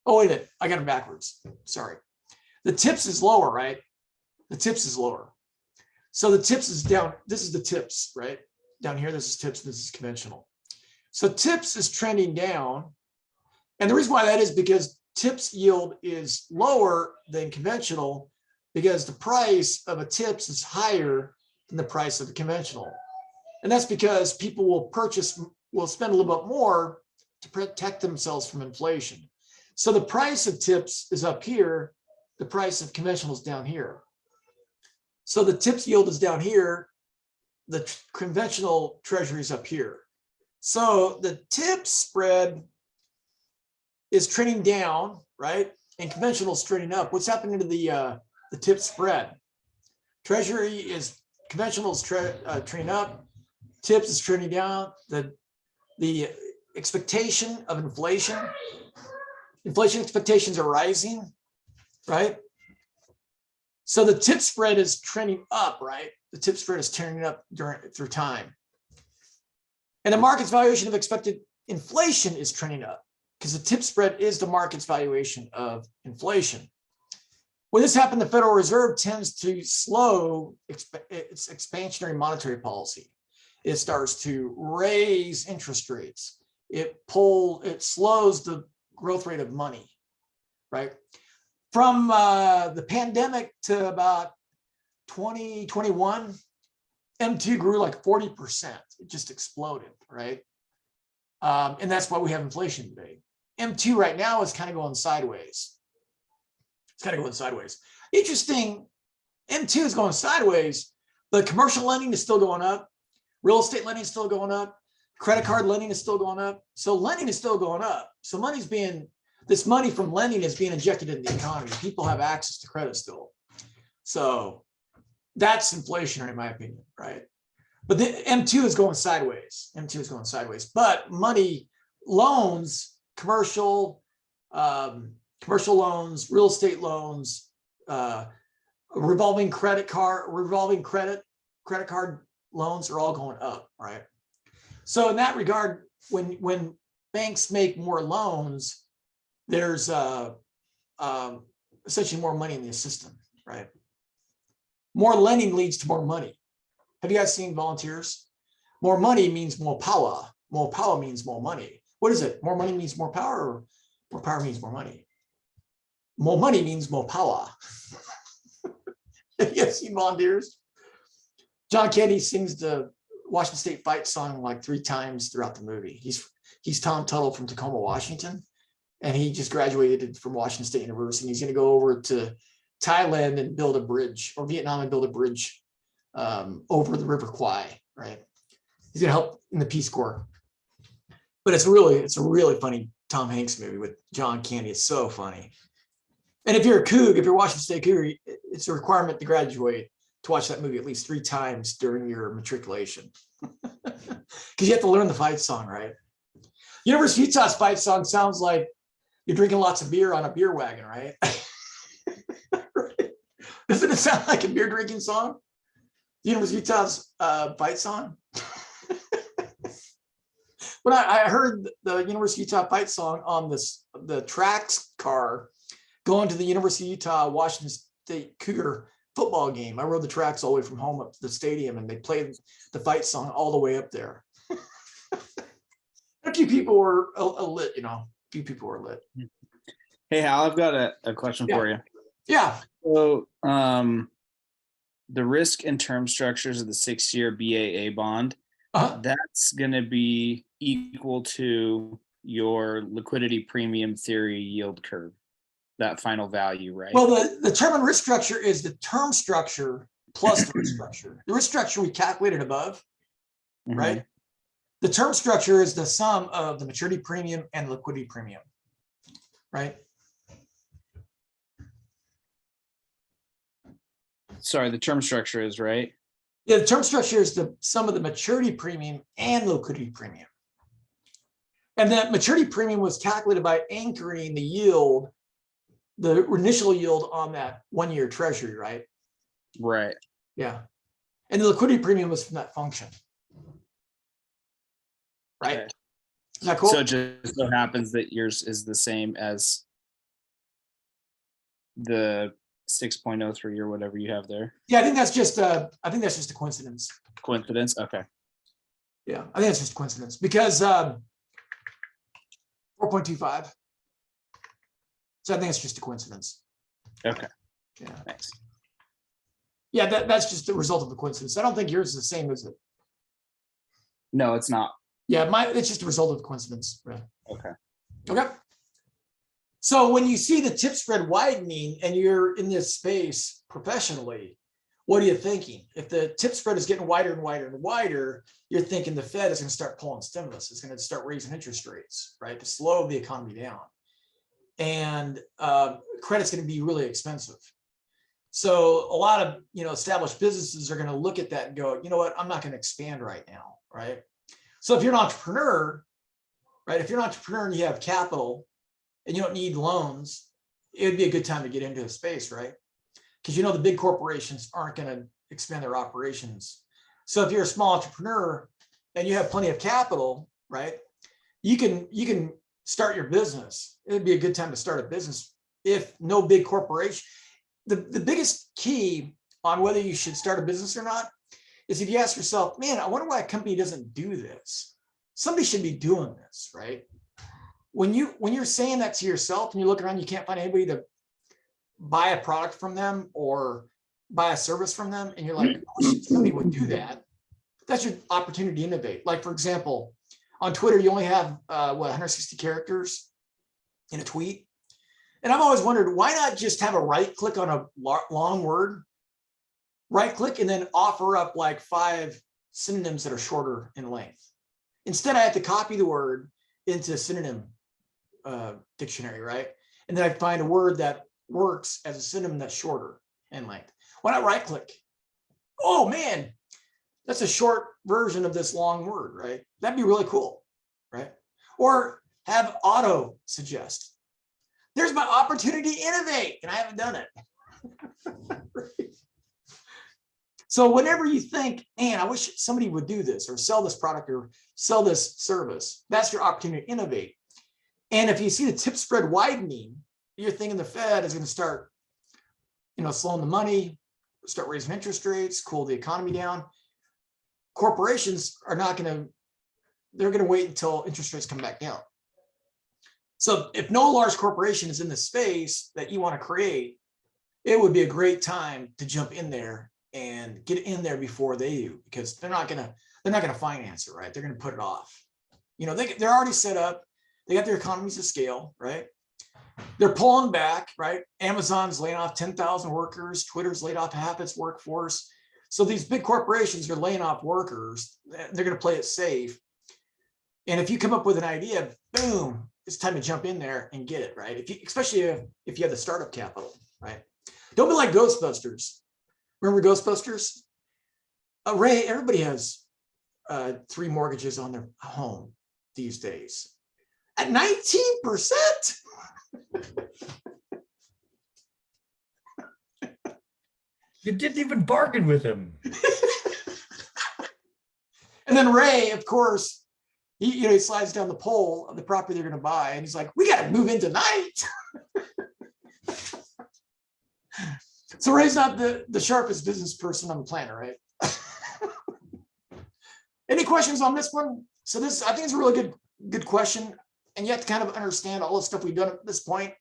Oh, wait a minute. I got it backwards. Sorry. The TIPS is lower, right? The TIPS is lower. So the TIPS is down. This is the TIPS, right? Down here, this is TIPS, this is conventional. So TIPS is trending down. And the reason why that is because TIPS yield is lower than conventional because the price of a TIPS is higher than the price of a conventional. And that's because people will spend a little bit more to protect themselves from inflation. So the price of tips is up here, the price of conventional is down here. So the tips yield is down here, the conventional treasury is up here. So the tip spread is trending down, right? And conventional is trending up. What's happening to the tip spread? Treasury is conventional is trending up, tips is trending down. The expectation of inflation expectations are rising, right? So the tip spread is trending up, right? The tip spread is trending up through time. And the market's valuation of expected inflation is trending up because the tip spread is the market's valuation of inflation. When this happens, the Federal Reserve tends to slow its expansionary monetary policy. It starts to raise interest rates. It slows the growth rate of money, right? From the pandemic to about 2021, M2 grew like 40%. It just exploded, right? And that's why we have inflation today. M2 right now is kind of going sideways. It's kind of going sideways. Interesting, M2 is going sideways, but commercial lending is still going up. Real estate lending is still going up. Credit card lending is still going up. So lending is still going up. So this money from lending is being injected into the economy. People have access to credit still. So that's inflationary, in my opinion, right? But the M2 is going sideways. M2 is going sideways. But money, loans, commercial loans, real estate loans, revolving credit card loans are all going up, right? So in that regard, when banks make more loans, there's essentially more money in the system, right? More lending leads to more money. Have you guys seen volunteers? More money means more power. More power means more money. What is it? More money means more power, or more power means more money? More money means more power. Have you guys seen volunteers? John Candy sings the Washington State fight song like 3 times throughout the movie. He's Tom Tuttle from Tacoma, Washington, and he just graduated from Washington State University. He's going to go over to Thailand and build a bridge, or Vietnam and build a bridge over the River Kwai, right? He's going to help in the Peace Corps. But it's a really funny Tom Hanks movie with John Candy. It's so funny. And if you're a Coug, if you're Washington State Cougar, it's a requirement to graduate to watch that movie at least 3 times during your matriculation. Because you have to learn the fight song, right? University of Utah's fight song sounds like you're drinking lots of beer on a beer wagon, right? Doesn't it sound like a beer drinking song? University of Utah's fight song? When I heard the University of Utah fight song on the tracks car going to the University of Utah Washington State Cougar football game, I rode the tracks all the way from home up to the stadium, and they played the fight song all the way up there. A few people were lit, A few people were lit. Hey, Hal, I've got a question for you. Yeah. So the risk and term structures of the 6-year BAA bond, that's going to be equal to your liquidity premium theory yield curve, that final value, right? Well, the term and risk structure is the term structure plus the risk structure. The risk structure we calculated above, right? The term structure is the sum of the maturity premium and liquidity premium, right? Sorry, the term structure is right. Yeah, the term structure is the sum of the maturity premium and liquidity premium. And that maturity premium was calculated by anchoring the yield, the initial yield on that 1-year treasury, right? Right. Yeah. And the liquidity premium was from that function. Right? Okay. Is that cool? So it just so happens that yours is the same as the 6.03 or whatever you have there. Yeah, I think that's just a coincidence. Coincidence? Okay. Yeah, I think that's just a coincidence because 4.25. So I think it's just a coincidence. Okay. Yeah. Thanks. Yeah, that's just the result of the coincidence. I don't think yours is the same, is it? No, it's not. Yeah, it's just a result of the coincidence. Right? Okay. Okay. So when you see the tip spread widening and you're in this space professionally, what are you thinking? If the tip spread is getting wider and wider and wider, you're thinking the Fed is going to start pulling stimulus. It's going to start raising interest rates, right, to slow the economy down. And credit's going to be really expensive. So a lot of established businesses are going to look at that and go, you know what, I'm not going to expand right now, right? So if you're an entrepreneur, right, if you're an entrepreneur and you have capital and you don't need loans, it would be a good time to get into a space, right? Because the big corporations aren't going to expand their operations. So if you're a small entrepreneur and you have plenty of capital, right, you can start your business. It would be a good time to start a business if no big corporation. The biggest key on whether you should start a business or not is if you ask yourself, man, I wonder why a company doesn't do this. Somebody should be doing this, right? When you're saying that to yourself and you look around, you can't find anybody to buy a product from them or buy a service from them, and you're like, I wish somebody would do that. That's your opportunity to innovate. Like, for example, on Twitter, you only have 160 characters in a tweet. And I've always wondered, why not just have a right click on a long word, right click, and then offer up like 5 synonyms that are shorter in length. Instead, I have to copy the word into a synonym dictionary, right? And then I find a word that works as a synonym that's shorter in length. Why not right click? Oh man, that's a short version of this long word, right? That'd be really cool, right? Or have auto suggest. There's my opportunity to innovate, and I haven't done it. So whenever you think, man, I wish somebody would do this or sell this product or sell this service, that's your opportunity to innovate. And if you see the tip spread widening, you're thinking the Fed is going to start, slowing the money, start raising interest rates, cool the economy down. Corporations are not going to, they're going to wait until interest rates come back down. So if no large corporation is in the space that you want to create, it would be a great time to jump in there and get in there before they do, because they're not gonna finance it, right? They're gonna put it off. They're already set up. They got their economies of scale, right? They're pulling back, right? Amazon's laying off 10,000 workers. Twitter's laid off half its workforce. So these big corporations are laying off workers. They're gonna play it safe. And if you come up with an idea, boom, it's time to jump in there and get it, right? Especially if you have the startup capital, right? Don't be like Ghostbusters. Remember Ghostbusters? Ray, everybody has 3 mortgages on their home these days. At 19%? You didn't even bargain with him. And then Ray, of course, he slides down the pole of the property they're going to buy, and he's like, we got to move in tonight. So Ray's not the sharpest business person on the planet, right? Any questions on this one? So this, I think, is a really good question. And you have to kind of understand all the stuff we've done at this point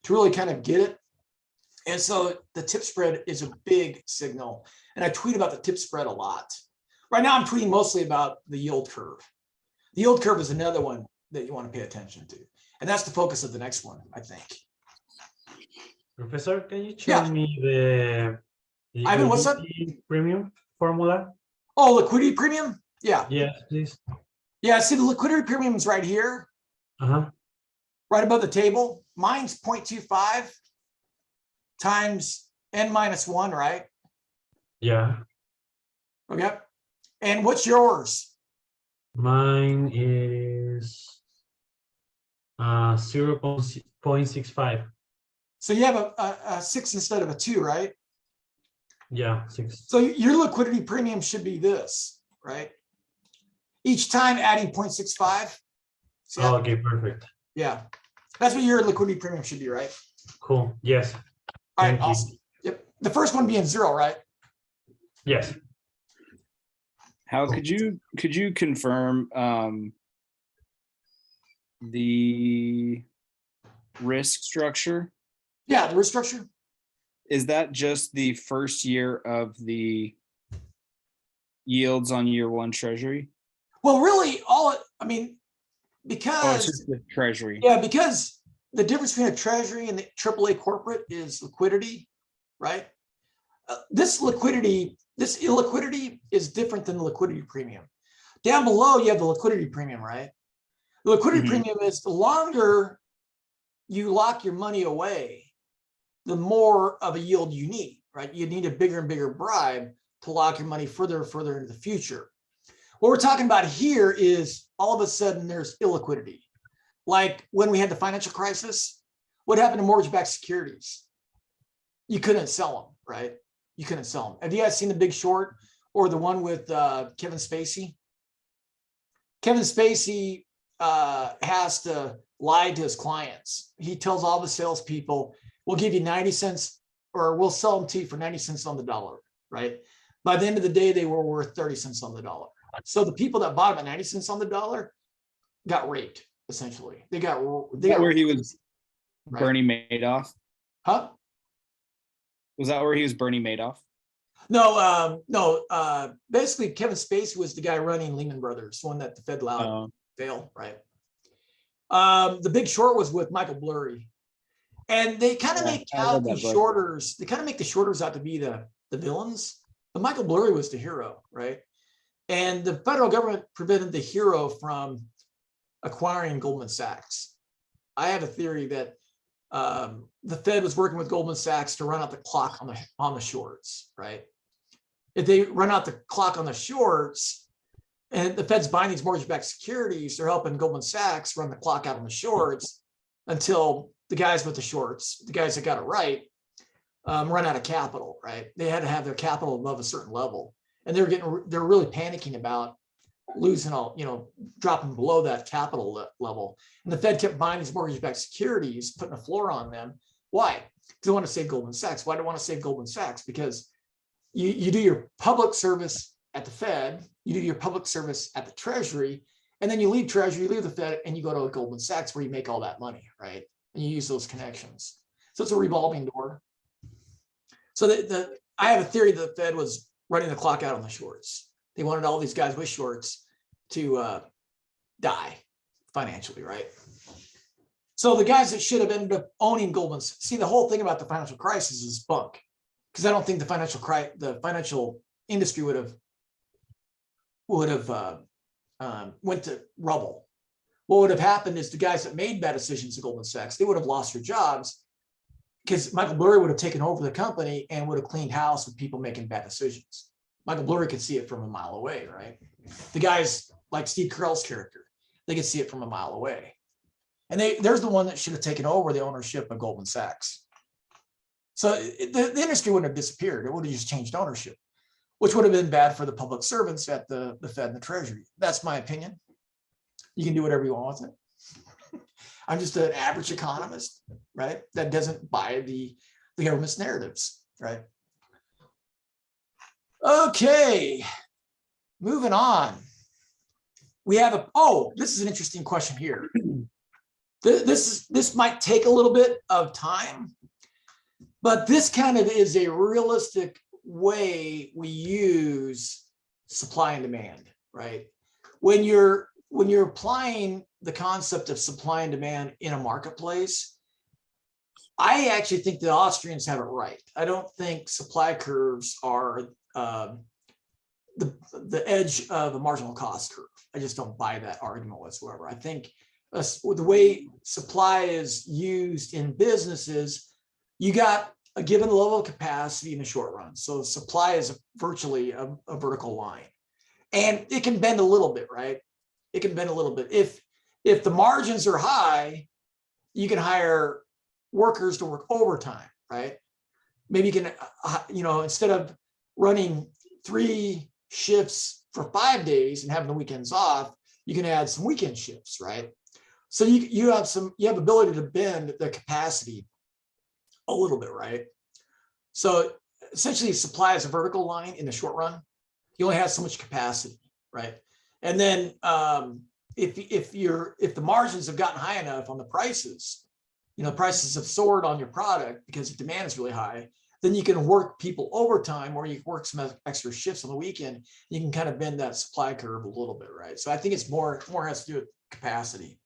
to really kind of get it. And so the tip spread is a big signal. And I tweet about the tip spread a lot. Right now, I'm tweeting mostly about the yield curve. The yield curve is another one that you want to pay attention to. And that's the focus of the next one, I think. Professor, can you show me the Ivan, what's up? Premium formula? Oh, liquidity premium? Yeah. Yes, please. Yeah, see the liquidity premium is right here. Right above the table. Mine's 0.25 times n-1, right? Yeah. Okay. And what's yours? Mine is 0.65. So you have a 6 instead of a 2, right? Yeah, 6. So your liquidity premium should be this, right? Each time adding 0.65. Oh, okay, perfect. Yeah. That's what your liquidity premium should be, right? Cool. Yes. All right, Thank you. awesome. Yep. The first one being 0, right? Yes. How could you confirm the risk structure? Yeah, the risk structure. Is that just the first year of the yields on year 1 treasury? Well, really, Oh, it's because, just the treasury. yeah, because the difference between a treasury and the AAA corporate is liquidity, right? This illiquidity is different than the liquidity premium. Down below, you have the liquidity premium, right? The liquidity Mhm. premium is the longer you lock your money away, the more of a yield you need, right? You need a bigger and bigger bribe to lock your money further and further into the future. What we're talking about here is all of a sudden there's illiquidity. Like when we had the financial crisis, what happened to mortgage-backed securities? You couldn't sell them, right? You couldn't sell them. Have you guys seen The Big Short or the one with Kevin Spacey? Kevin Spacey has to lie to his clients. He tells all the salespeople, we'll give you 90 cents or we'll sell them to you for 90 cents on the dollar, right? By the end of the day, they were worth 30 cents on the dollar. So the people that bought them at 90 cents on the dollar got raped, essentially. They got where he was right? Bernie Madoff? Huh? Was that where he was Bernie Madoff? No. Basically, Kevin Spacey was the guy running Lehman Brothers, one that the Fed allowed fail, right? The Big Short was with Michael Burry, and they kind of make out these shorters. They kind of make the shorters out to be the villains, but Michael Burry was the hero, right? And the federal government prevented the hero from acquiring Goldman Sachs. I have a theory that the Fed was working with Goldman Sachs to run out the clock on the shorts, right? If they run out the clock on the shorts, and the Fed's buying these mortgage-backed securities, they're helping Goldman Sachs run the clock out on the shorts until the guys with the shorts, the guys that got it right, run out of capital, right? They had to have their capital above a certain level, and they're really panicking about losing all, dropping below that capital level. And the Fed kept buying these mortgage-backed securities, putting a floor on them. Why? Because they want to save Goldman Sachs. Why do they want to save Goldman Sachs? Because you do your public service at the Fed, you do your public service at the Treasury, and then you leave Treasury, you leave the Fed, and you go to Goldman Sachs where you make all that money, right? And you use those connections. So it's a revolving door. So I have a theory that the Fed was running the clock out on the shorts. They wanted all these guys with shorts to die financially, right? So the guys that should have ended up owning Goldman, see, the whole thing about the financial crisis is bunk, because I don't think the financial industry would have went to rubble. What would have happened is the guys that made bad decisions at Goldman Sachs, they would have lost their jobs because Michael Burry would have taken over the company and would have cleaned house with people making bad decisions. Michael Burry could see it from a mile away, right? The guys like Steve Carell's character, they could see it from a mile away. And there's the one that should have taken over the ownership of Goldman Sachs. So the industry wouldn't have disappeared. It would have just changed ownership, which would have been bad for the public servants at the Fed and the Treasury. That's my opinion. You can do whatever you want with it. I'm just an average economist, right? That doesn't buy the government's narratives, right? Okay, moving on. We have this is an interesting question here. This might take a little bit of time, but this kind of is a realistic way we use supply and demand, right? When you're applying the concept of supply and demand in a marketplace, I actually think the Austrians have it right. I don't think supply curves are the edge of a marginal cost curve. I just don't buy that argument whatsoever. I think the way supply is used in businesses, you got a given level of capacity in the short run. So supply is virtually a vertical line, and it can bend a little bit, right? It can bend a little bit. If the margins are high, you can hire workers to work overtime, right? Maybe you can, instead of running 3 shifts for 5 days and having the weekends off, you can add some weekend shifts, right? So you have ability to bend the capacity a little bit, right? So essentially supply is a vertical line in the short run. You only have so much capacity, right? And then if the margins have gotten high enough on the prices, prices have soared on your product because the demand is really high, then you can work people overtime, or you can work some extra shifts on the weekend. You can kind of bend that supply curve a little bit, right? So I think it's more has to do with capacity.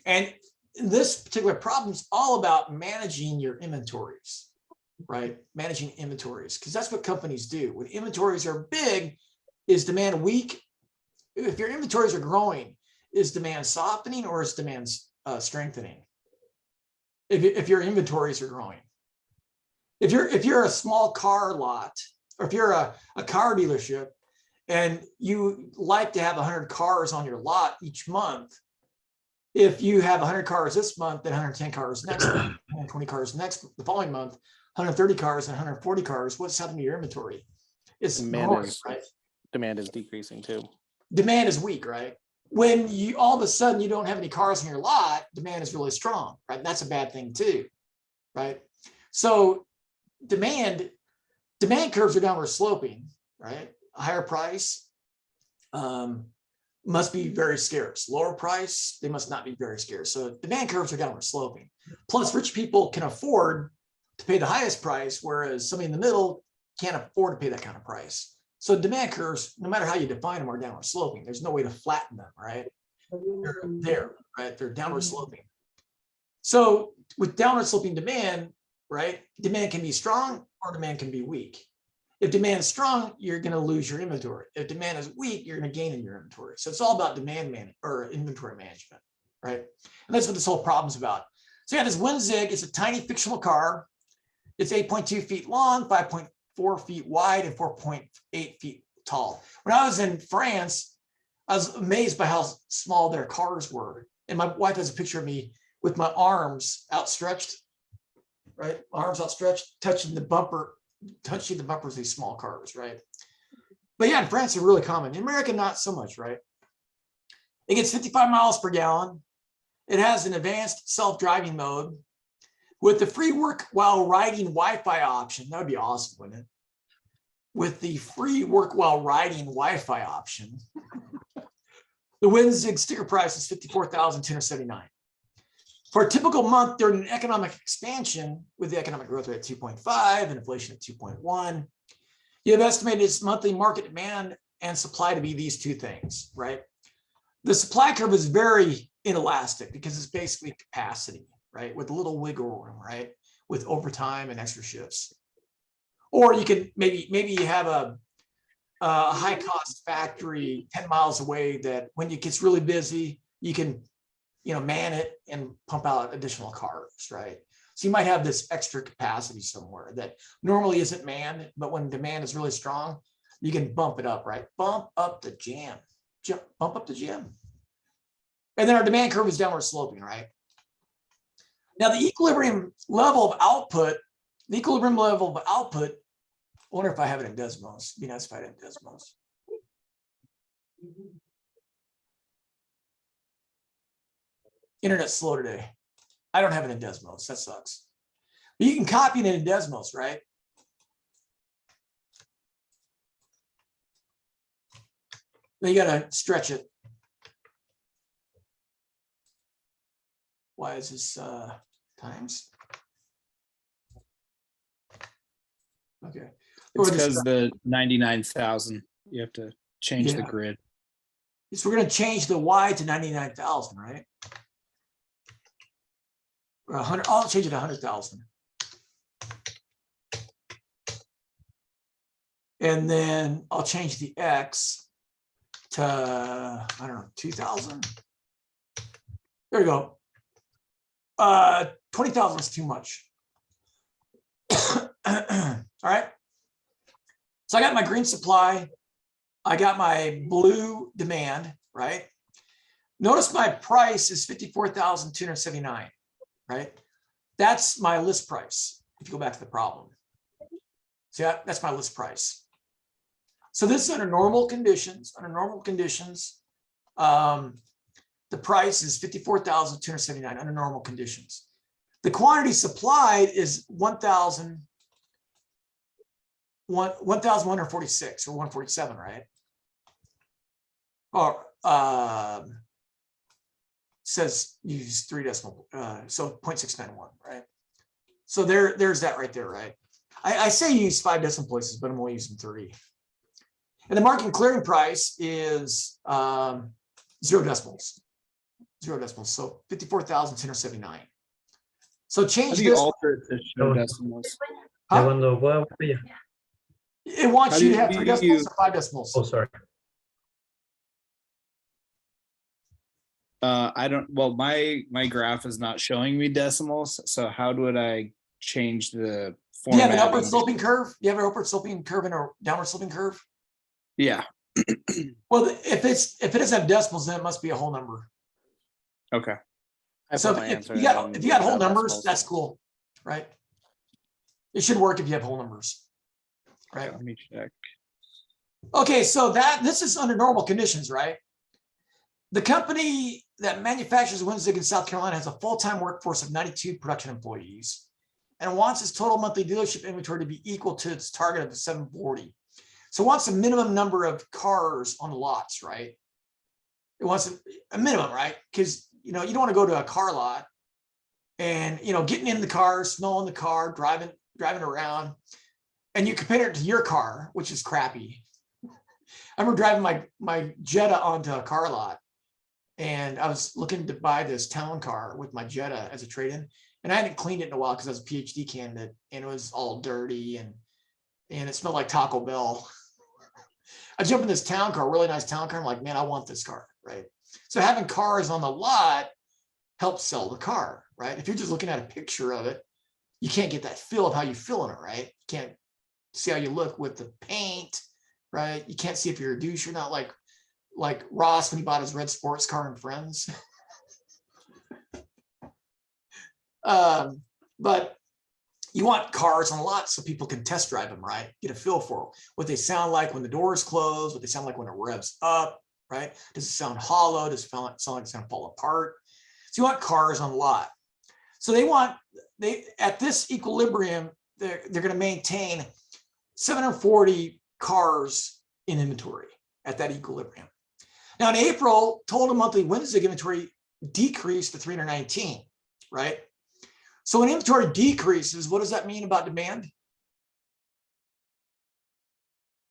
And this particular problem is all about managing your inventories, right? Managing inventories, because that's what companies do. When inventories are big, is demand weak? If your inventories are growing, is demand softening or is demand strengthening? If your inventories are growing, if you're a small car lot, or if you're a car dealership and you like to have 100 cars on your lot each month, if you have 100 cars this month, then 110 cars next month, 120 cars the following month, 130 cars and 140 cars, what's happening to your inventory? It's growing, right? Demand is decreasing too. Demand is weak, right? When you all of a sudden you don't have any cars on your lot, demand is really strong, right? And that's a bad thing too, right? So demand curves are downward sloping, right? A higher price must be very scarce. Lower price, they must not be very scarce. So demand curves are downward sloping. Plus, rich people can afford to pay the highest price, whereas somebody in the middle can't afford to pay that kind of price. So demand curves, no matter how you define them, are downward sloping. There's no way to flatten them, right? They're there, right? They're downward sloping. So with downward sloping demand, right? Demand can be strong or demand can be weak. If demand is strong, you're going to lose your inventory. If demand is weak, you're going to gain in your inventory. So it's all about demand management or inventory management, right? And that's what this whole problem's about. So yeah, this Wenzig is a tiny fictional car. It's 8.2 feet long, 5.4 feet wide, and 4.8 feet tall. When I was in France, I was amazed by how small their cars were. And my wife has a picture of me with my arms outstretched, right? Arms outstretched, touching the bumpers of these small cars, right? But yeah, in France, they're really common. In America, not so much, right? It gets 55 miles per gallon. It has an advanced self-driving mode with the free work while riding Wi-Fi option. That would be awesome, wouldn't it? With the free work while riding Wi-Fi option. The Wenzig sticker price is $54,279. For a typical month during an economic expansion with the economic growth rate at 2.5 and inflation at 2.1, you have estimated its monthly market demand and supply to be these two things, right? The supply curve is very inelastic because it's basically capacity, right? With a little wiggle room, right? With overtime and extra shifts. Or you could maybe you have a high cost factory 10 miles away that when it gets really busy, you can man it and pump out additional cars, right? So you might have this extra capacity somewhere that normally isn't manned, but when demand is really strong, you can bump it up, right? Bump up the jam, bump up the jam. And then our demand curve is downward sloping, right? Now the equilibrium level of output, I wonder if I have it in Desmos. It'd be nice if I had it in Desmos. Internet's slow today. I don't have it in Desmos. That sucks. But you can copy it in Desmos, right? Then you got to stretch it. Why is this times? Okay. It's because the 99,000, you have to change the grid. So we're going to change the Y to 99,000, right? Or 100. I'll change it to 100,000. And then I'll change the X to, I don't know, 2,000. There we go. 20,000 is too much. All right. So I got my green supply. I got my blue demand, right? Notice my price is 54,279, right? That's my list price. If you go back to the problem. See, that's my list price. So this is under normal conditions. Under normal conditions, the price is 54,279 under normal conditions. The quantity supplied is 1,146 or 147, right? Or says use 3 decimal, so 0.691, right? So there's that right there, right? I say use 5 decimal places, but I'm only using 3. And the market clearing price is 0 decimals. 0 decimals. So 54,1079. So How change do you this. alter it to show Oh. decimals? Huh? Ya cuando pueda, ya. It wants How do you to have 3 you- decimals or 5 decimals. Oh, sorry. I don't, well, my graph is not showing me decimals, so how would I change the Do you have an formatting? upward sloping curve? Do you have an upward sloping curve and a downward sloping curve? Yeah, Well, if it doesn't have decimals, then it must be a whole number. okay. I So put my if answer you in got and if you got whole have numbers, decimals. that's cool, right? It should work if you have whole numbers, right? Let me check. Okay, so this is under normal conditions, right? The company that manufactures Winzig in South Carolina has a full-time workforce of 92 production employees and wants its total monthly dealership inventory to be equal to its target of 740. So it wants a minimum number of cars on the lots, right? It wants a minimum, right? Because you don't want to go to a car lot and getting in the car, smelling the car, driving around, and you compare it to your car, which is crappy. I remember driving my Jetta onto a car lot, and I was looking to buy this town car with my Jetta as a trade-in, and I hadn't cleaned it in a while because I was a PhD candidate, and it was all dirty and it smelled like Taco Bell. I jump in this town car, really nice town car. I'm like, man, I want this car, right? So having cars on the lot helps sell the car, right? If you're just looking at a picture of it, you can't get that feel of how you feel in it, right? You can't see how you look with the paint, right? You can't see if you're a douche. You're not like Ross when he bought his red sports car in Friends. But you want cars on a lot so people can test drive them, right? Get a feel for what they sound like when the doors close, what they sound like when it revs up, right? Does it sound hollow? Does it sound like it's going to fall apart? So you want cars on a lot. So they at this equilibrium, they're going to maintain 740 cars in inventory at that equilibrium. Now in April, total monthly Winzig inventory decreased to 319, right? So when inventory decreases, what does that mean about demand?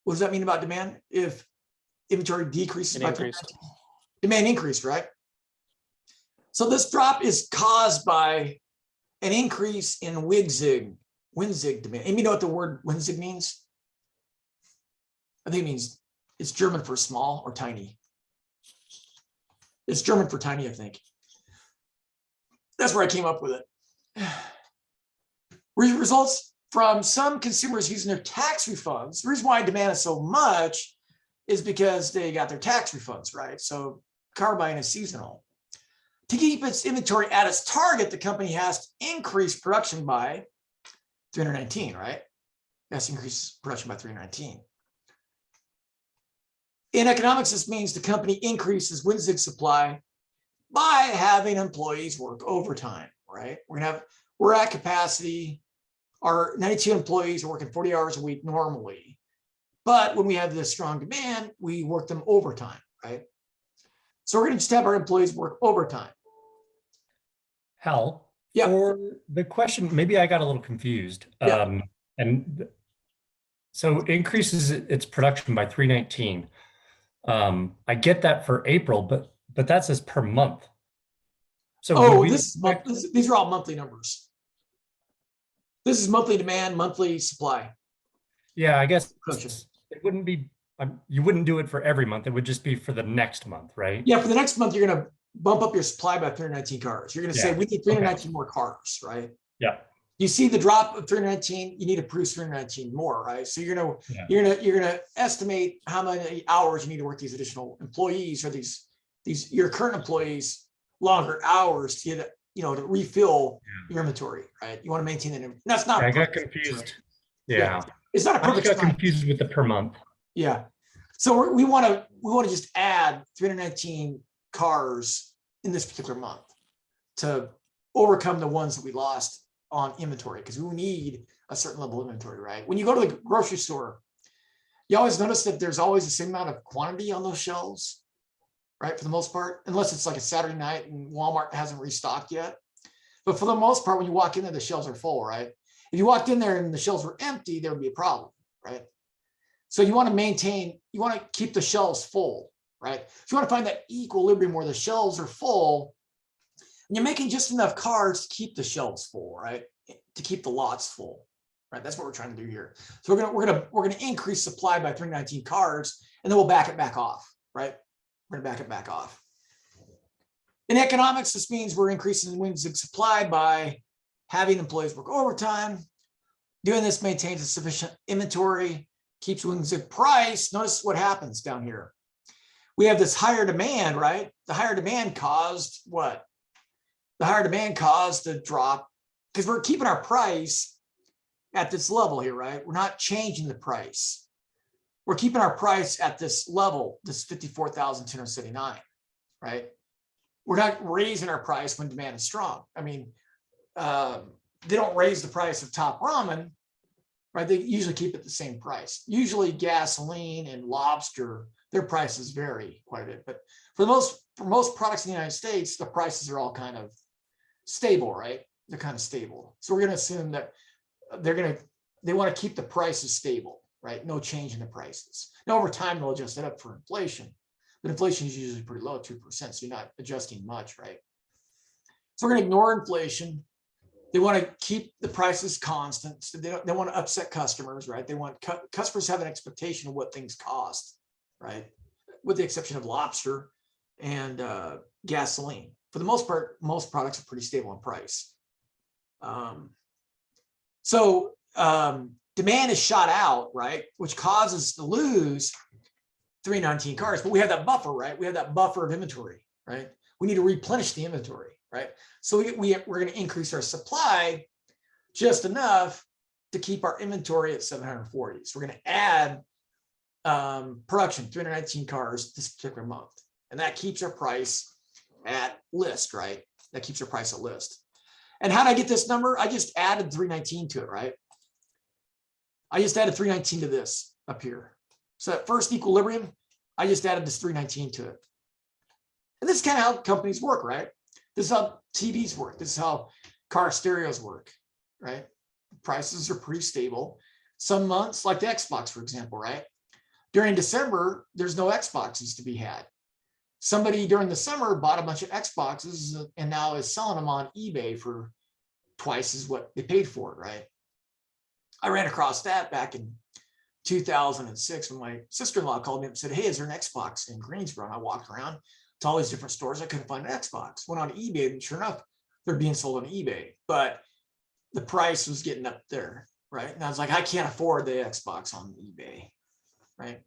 What does that mean about demand? If inventory decreases It by increased. 319, demand increased, right? So this drop is caused by an increase in Winzig demand. And you know what the word Winzig means? I think it means it's German for small or tiny. It's German for tiny, I think. That's where I came up with it. Results from some consumers using their tax refunds. The reason why demand is so much is because they got their tax refunds, right? So car buying is seasonal. To keep its inventory at its target, the company has to increase production by 319, right? It has to increase production by 319. In economics, this means the company increases Winzig supply by having employees work overtime, right? We're at capacity. Our 92 employees are working 40 hours a week normally. But when we have this strong demand, we work them overtime, right? So we're going to just have our employees work overtime. Hal, Yeah. for the question, maybe I got a little confused. Yeah. So increases its production by 319. I get that for April, but that says per month. So would we expect- these are all monthly numbers. This is monthly demand, monthly supply. Yeah, I guess Question. it wouldn't be, you wouldn't do it for every month. It would just be for the next month, right? Yeah, for the next month, you're going to bump up your supply by 319 cars. You're going to say, Yeah. we need 319 more cars, right? Yeah. You see the drop of 319, you need to produce 319 more, right? So you're gonna estimate how many hours you need to work these additional employees or these your current employees longer hours to get to refill your inventory, right? You want to maintain that. That's not. I got confused. Yeah. It's not a I just perfect got science. confused with the per month. Yeah. So we want to just add 319 cars in this particular month to overcome the ones that we lost on inventory, because we need a certain level of inventory, right? When you go to the grocery store, you always notice that there's always the same amount of quantity on those shelves, right? For the most part, unless it's like a Saturday night and Walmart hasn't restocked yet. But for the most part, when you walk in there, the shelves are full, right? If you walked in there and the shelves were empty, there would be a problem, right? So you want to keep the shelves full, right? So you want to find that equilibrium where the shelves are full You're making just enough cars to keep the shelves full, right? To keep the lots full, right? That's what we're trying to do here. So we're gonna increase supply by 319 cars, and then we'll back it back off, right? We're gonna back it back off. In economics, this means we're increasing WinZig supply by having employees work overtime. Doing this maintains a sufficient inventory, keeps WinZig price. Notice what happens down here. We have this higher demand, right? The higher demand caused what? The higher demand caused a drop because we're keeping our price at this level here, right? We're not changing the price. We're keeping our price at this level, this 54,279, right? We're not raising our price when demand is strong. I mean, they don't raise the price of Top Ramen, right? They usually keep it the same price. Usually gasoline and lobster, their prices vary quite a bit. But for most products in the United States, the prices are all kind of stable, right? They're kind of stable. So we're going to assume that they want to keep the prices stable, right? No change in the prices. Now over time, they'll adjust it up for inflation, but inflation is usually pretty low, 2%. So you're not adjusting much, right? So we're going to ignore inflation. They want to keep the prices constant. So they want to upset customers, right? They want customers have an expectation of what things cost, right? With the exception of lobster and gasoline. For the most part, most products are pretty stable in price. Demand is shot out, right? Which causes us to lose 319 cars, but we have that buffer, right? We have that buffer of inventory, right? We need to replenish the inventory, right? So we're going to increase our supply just enough to keep our inventory at 740. So we're going to add production, 319 cars this particular month. And that keeps our price at list, right? That keeps our price at list. And how did I get this number? I just added 319 to it, right? I just added 319 to this up here. So that first equilibrium, I just added this 319 to it. And this is kind of how companies work, right? This is how TVs work. This is how car stereos work, right? Prices are pretty stable. Some months, like the Xbox, for example, right? During December, there's no Xboxes to be had. Somebody during the summer bought a bunch of Xboxes and now is selling them on eBay for twice as what they paid for it, right? I ran across that back in 2006 when my sister-in-law called me up and said, hey, is there an Xbox in Greensboro? And I walked around to all these different stores. I couldn't find an Xbox. Went on eBay, and sure enough, they're being sold on eBay. But the price was getting up there, right? And I was like, I can't afford the Xbox on eBay, right?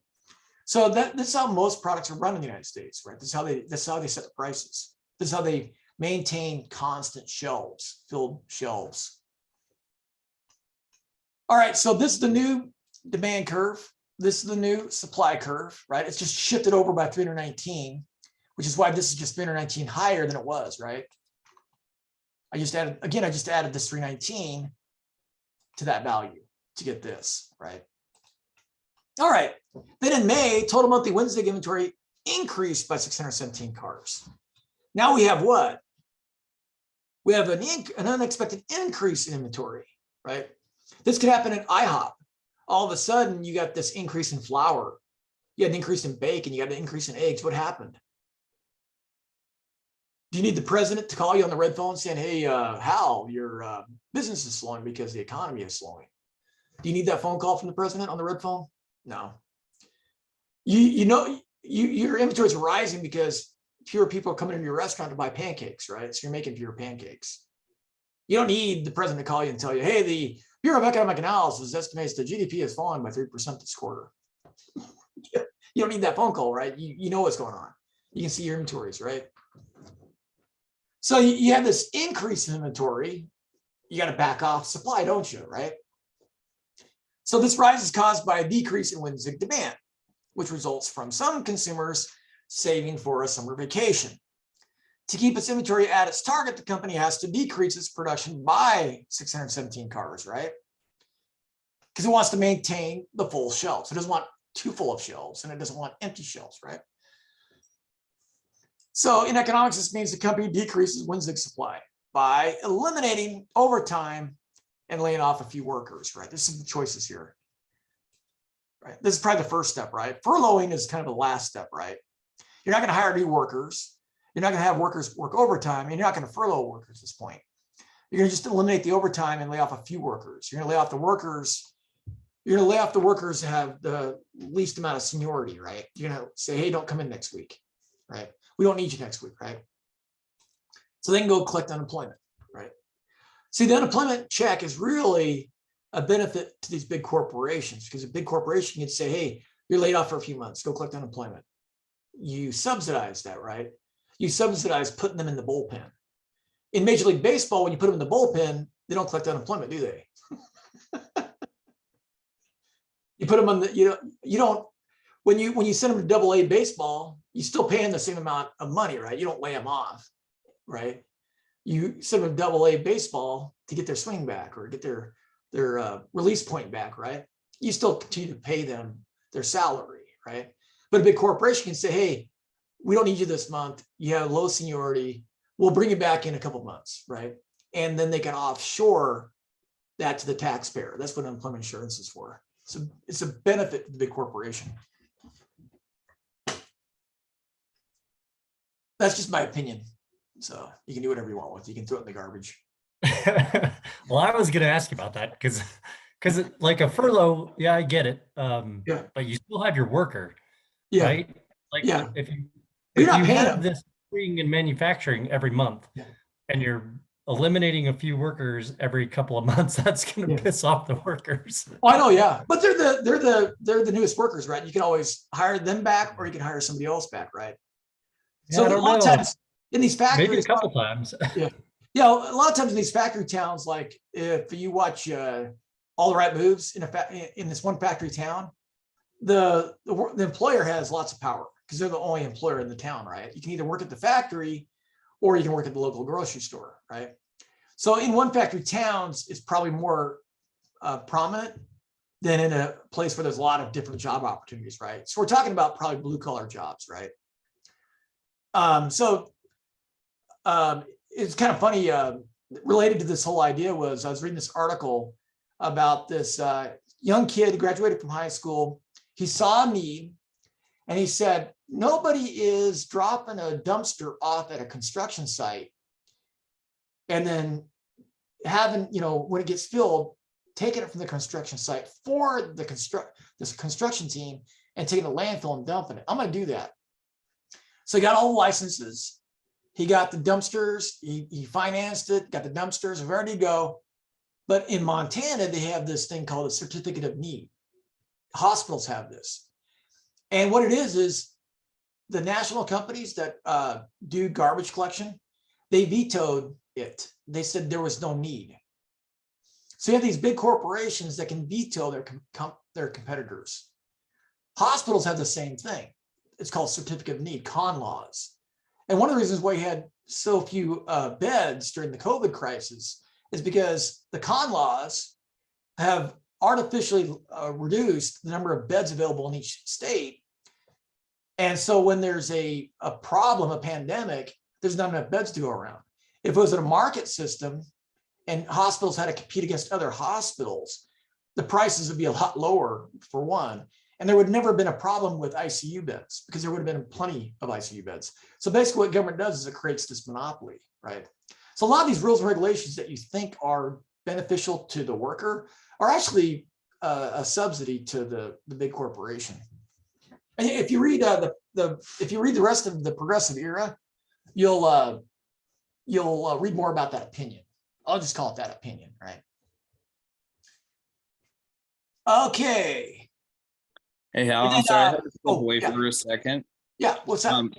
So this is how most products are run in the United States, right? This is how they set the prices. This is how they maintain constant shelves, filled shelves. All right, so this is the new demand curve. This is the new supply curve, right? It's just shifted over by 319, which is why this is just 319 higher than it was, right? I just added this 319 to that value to get this, right? All right, then in May, total monthly WinZig inventory increased by 617 cars. Now we have what? We have an unexpected increase in inventory, right? This could happen in IHOP. All of a sudden, you got this increase in flour. You had an increase in bacon. You got an increase in eggs. What happened? Do you need the president to call you on the red phone saying, hey, Hal, your business is slowing because the economy is slowing? Do you need that phone call from the president on the red phone? No. Your inventory is rising because fewer people are coming into your restaurant to buy pancakes, right? So you're making fewer pancakes. You don't need the president to call you and tell you, hey, the Bureau of Economic Analysis estimates the GDP has fallen by 3% this quarter. You don't need that phone call, right? You know what's going on. You can see your inventories, right? So you have this increase in inventory. You got to back off supply, don't you, right? So this rise is caused by a decrease in WinZig demand, which results from some consumers saving for a summer vacation. To keep its inventory at its target, the company has to decrease its production by 617 cars, right? Because it wants to maintain the full shelves. It doesn't want too full of shelves, and it doesn't want empty shelves, right? So in economics, this means the company decreases WinZig supply by eliminating overtime and laying off a few workers, right? There's some choices here, right? This is probably the first step, right? Furloughing is kind of the last step, right? You're not going to hire new workers. You're not going to have workers work overtime, and you're not going to furlough workers at this point. You're going to just eliminate the overtime and lay off a few workers. You're going to lay off the workers. You're going to lay off the workers that have the least amount of seniority, right? You're going to say, hey, don't come in next week, right? We don't need you next week, right? So they can go collect unemployment, right? See, the unemployment check is really a benefit to these big corporations, because a big corporation can say, hey, you're laid off for a few months, go collect unemployment. You subsidize that, right? You subsidize putting them in the bullpen. In Major League Baseball, when you put them in the bullpen, they don't collect unemployment, do they? You put them on the, you don't, when you send them to AA baseball, you still pay them the same amount of money, right? You don't lay them off, right? You send them to AA baseball to get their swing back or get their release point back, right? You still continue to pay them their salary, right? But a big corporation can say, hey, we don't need you this month. You have low seniority. We'll bring you back in a couple of months, right? And then they can offshore that to the taxpayer. That's what unemployment insurance is for. So it's a benefit to the big corporation. That's just my opinion. So you can do whatever you want with it. You can throw it in the garbage. Well, I was going to ask you about that because like a furlough, yeah, I get it. Yeah. But you still have your worker, Yeah. right? Like Yeah. if you You're not paying have them. this thing in manufacturing every month, Yeah. and you're eliminating a few workers every couple of months, that's going to Yeah. piss off the workers. Oh, I know, yeah, but they're the newest workers, right? You can always hire them back, or you can hire somebody else back, right? Yeah, So I a don't lot of know. times in these factories, Maybe a couple times. yeah, a lot of times in these factory towns, like if you watch All the Right Moves in this one factory town, the employer has lots of power because they're the only employer in the town, right? You can either work at the factory or you can work at the local grocery store, right? So in one factory towns, it's probably more prominent than in a place where there's a lot of different job opportunities, right? So we're talking about probably blue collar jobs, right? It's kind of funny, related to this whole idea was I was reading this article about this young kid who graduated from high school. He saw a need and he said, nobody is dropping a dumpster off at a construction site and then having, when it gets filled, taking it from the construction site for this construction team and taking it to landfill and dumping it. I'm going to do that. So he got all the licenses. He got the dumpsters. He financed it, got the dumpsters, ready to go. But in Montana, they have this thing called a certificate of need. Hospitals have this. And what it is the national companies that do garbage collection, they vetoed it. They said there was no need. So you have these big corporations that can veto their competitors. Hospitals have the same thing. It's called certificate of need, con laws. And one of the reasons why you had so few beds during the COVID crisis is because the con laws have artificially reduced the number of beds available in each state. And so when there's a problem, a pandemic, there's not enough beds to go around. If it was in a market system and hospitals had to compete against other hospitals, the prices would be a lot lower, for one. And there would never have been a problem with ICU beds because there would have been plenty of ICU beds. So basically what government does is it creates this monopoly, right? So a lot of these rules and regulations that you think are beneficial to the worker are actually a subsidy to the big corporation. And if you read if you read the rest of the Progressive Era, you'll read more about that opinion. I'll just call it that opinion, right? Okay. Hey, Hal, And I'm then, sorry, I had to step away yeah. for a second. Yeah, what's that?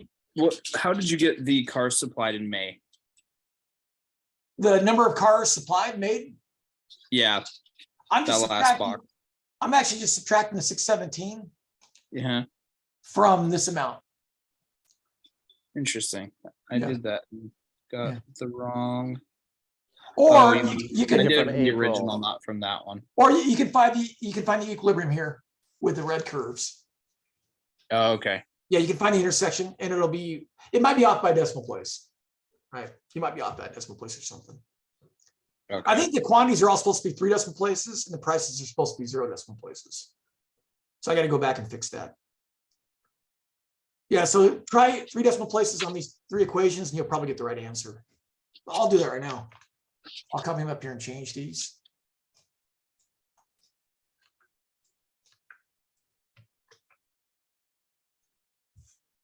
How did you get the cars supplied in May? The number of cars supplied, made? Yeah, I'm just that last box. I'm actually just subtracting the 617 Yeah, from this amount. interesting. I Yeah. did that. Got Yeah. the wrong. Or Oh, you I can, did from the April. original, not from that one. or you can find the equilibrium here with the red curves. Oh, okay. Yeah, you can find the intersection, and it might be off by a decimal place, right? You might be off by a decimal place or something. Okay. I think the quantities are all supposed to be 3 decimal places, and the prices are supposed to be 0 decimal places. So I got to go back and fix that. Yeah, so try 3 decimal places on these 3 equations and you'll probably get the right answer. I'll do that right now. I'll come him up here and change these.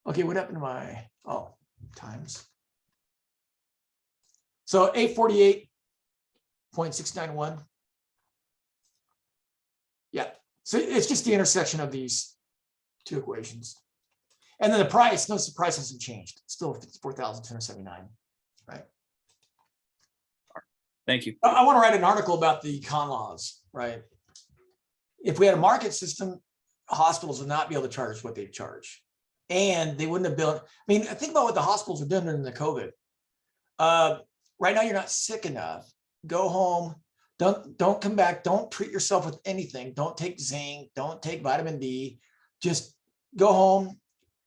Okay, what happened to my, times? So 848.691. Yeah, so it's just the intersection of these 2 equations. And then the price, notice the price hasn't changed. It's still 54,279, right? Thank you. I want to write an article about the con laws, right? If we had a market system, hospitals would not be able to charge what they charge. And they wouldn't have built, I mean, think about what the hospitals are doing during the COVID. Right now, you're not sick enough. Go home. Don't come back. Don't treat yourself with anything. Don't take zinc. Don't take vitamin D. Just go home.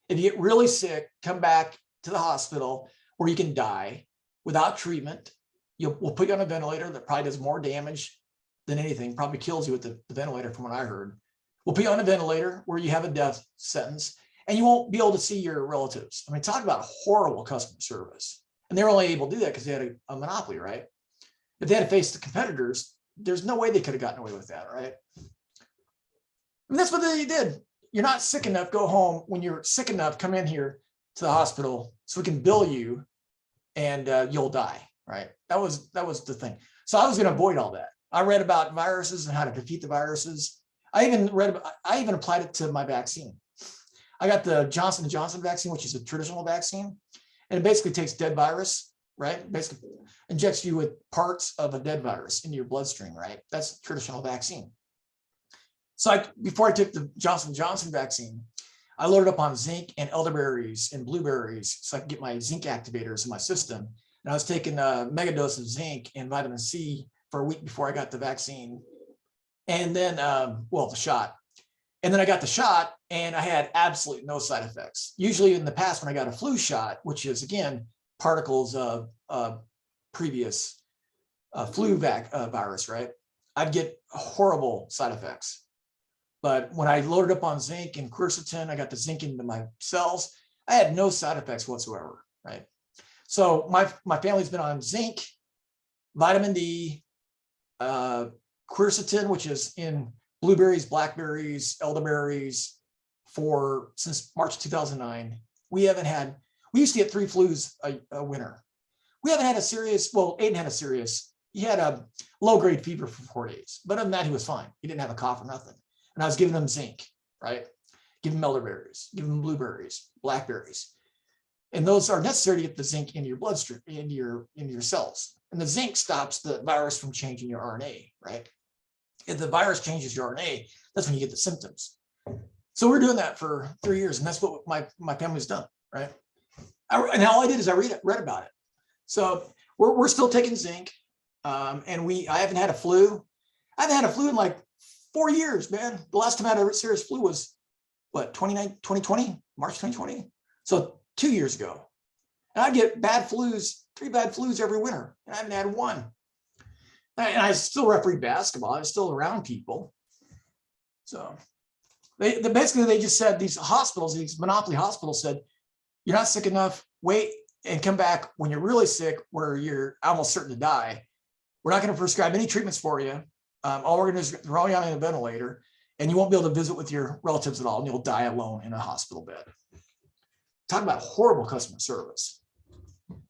If you get really sick, come back to the hospital where you can die without treatment. We'll put you on a ventilator that probably does more damage than anything, probably kills you with the ventilator from what I heard. We'll put you on a ventilator where you have a death sentence and you won't be able to see your relatives. I mean, talk about horrible customer service. And they're only able to do that because they had a monopoly, right? If they had to face the competitors, there's no way they could have gotten away with that, right? And that's what they did. You're not sick enough, go home. When you're sick enough, come in here to the hospital so we can bill you and you'll die, right? That was the thing. So I was going to avoid all that. I read about viruses and how to defeat the viruses. I even applied it to my vaccine. I got the Johnson & Johnson vaccine, which is a traditional vaccine. And it basically takes dead virus, right? Basically injects you with parts of a dead virus into your bloodstream, right? That's traditional vaccine. So before I took the Johnson & Johnson vaccine, I loaded up on zinc and elderberries and blueberries so I could get my zinc activators in my system. And I was taking a mega dose of zinc and vitamin C for a week before I got the vaccine. And then, the shot. And then I got the shot and I had absolutely no side effects. Usually in the past, when I got a flu shot, which is again, particles of previous flu virus, right? I'd get horrible side effects. But when I loaded up on zinc and quercetin, I got the zinc into my cells. I had no side effects whatsoever, right? So my family's been on zinc, vitamin D, quercetin, which is in blueberries, blackberries, elderberries since March 2009. We used to get 3 flus a winter. We haven't had a serious, Aiden had a serious, he had a low-grade fever for 4 days. But other than that, he was fine. He didn't have a cough or nothing. And I was giving him zinc, right? Give him elderberries, give him blueberries, blackberries. And those are necessary to get the zinc into your bloodstream, into your cells. And the zinc stops the virus from changing your RNA, right? If the virus changes your RNA, that's when you get the symptoms. So we're doing that for 3 years, and that's what my family's done, right? And all I did is I read about it. So we're still taking zinc, and I haven't had a flu. I haven't had a flu in like 4 years, man. The last time I had a serious flu was what, 2020, March 2020. So 2 years ago. And I'd get 3 bad flus every winter, and I haven't had one. And I still referee basketball. I was still around people. So basically they just said, these hospitals, these monopoly hospitals said, you're not sick enough, wait and come back when you're really sick, where you're almost certain to die. We're not going to prescribe any treatments for you. All we're going to do is throw you on a ventilator, and you won't be able to visit with your relatives at all, and you'll die alone in a hospital bed. Talk about horrible customer service.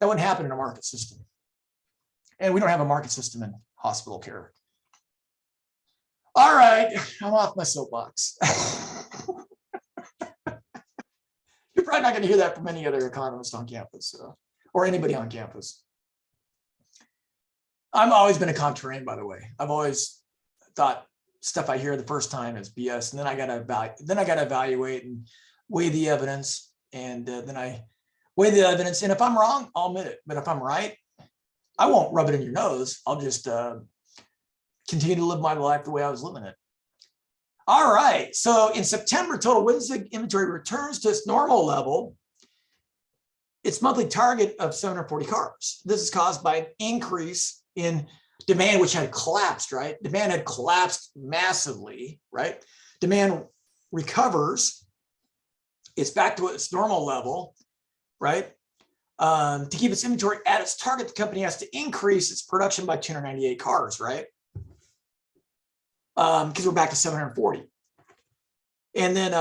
That wouldn't happen in a market system. And we don't have a market system in hospital care. All right, I'm off my soapbox. You're probably not going to hear that from any other economist on campus, or anybody on campus. I've always been a contrarian, by the way. I've always thought stuff I hear the first time is BS, and then I got to evaluate and weigh the evidence, and then I weigh the evidence. And if I'm wrong, I'll admit it. But if I'm right, I won't rub it in your nose. I'll just continue to live my life the way I was living it. All right. So in September, total WINZIG inventory returns to its normal level. Its monthly target of 740 cars. This is caused by an increase in demand, which had collapsed, right? Demand had collapsed massively, right? Demand recovers it's back to its normal level, right? To keep its inventory at its target, the company has to increase its production by 298 cars, right? Because we're back to 740. And then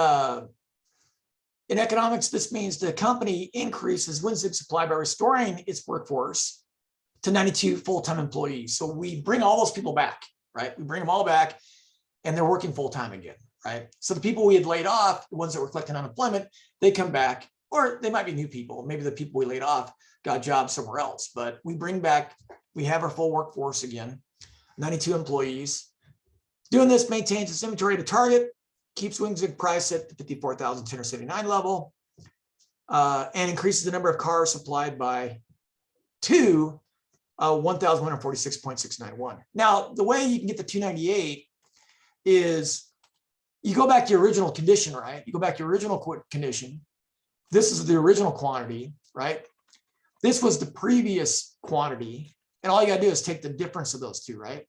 in economics, this means the company increases WinZig supply by restoring its workforce to 92 full-time employees. So we bring all those people back, right? We bring them all back and they're working full-time again, right? So the people we had laid off, the ones that were collecting unemployment, they come back, or they might be new people. Maybe the people we laid off got jobs somewhere else, but we bring back, we have our full workforce again, 92 employees. Doing this maintains its inventory to target, keeps WinZig price at the 54,279 level, and increases the number of cars supplied by 1,146.691. Now, the way you can get the 298 is you go back to your original condition, right? You go back to your original condition. This is the original quantity, right? This was the previous quantity. And all you got to do is take the difference of those two, right?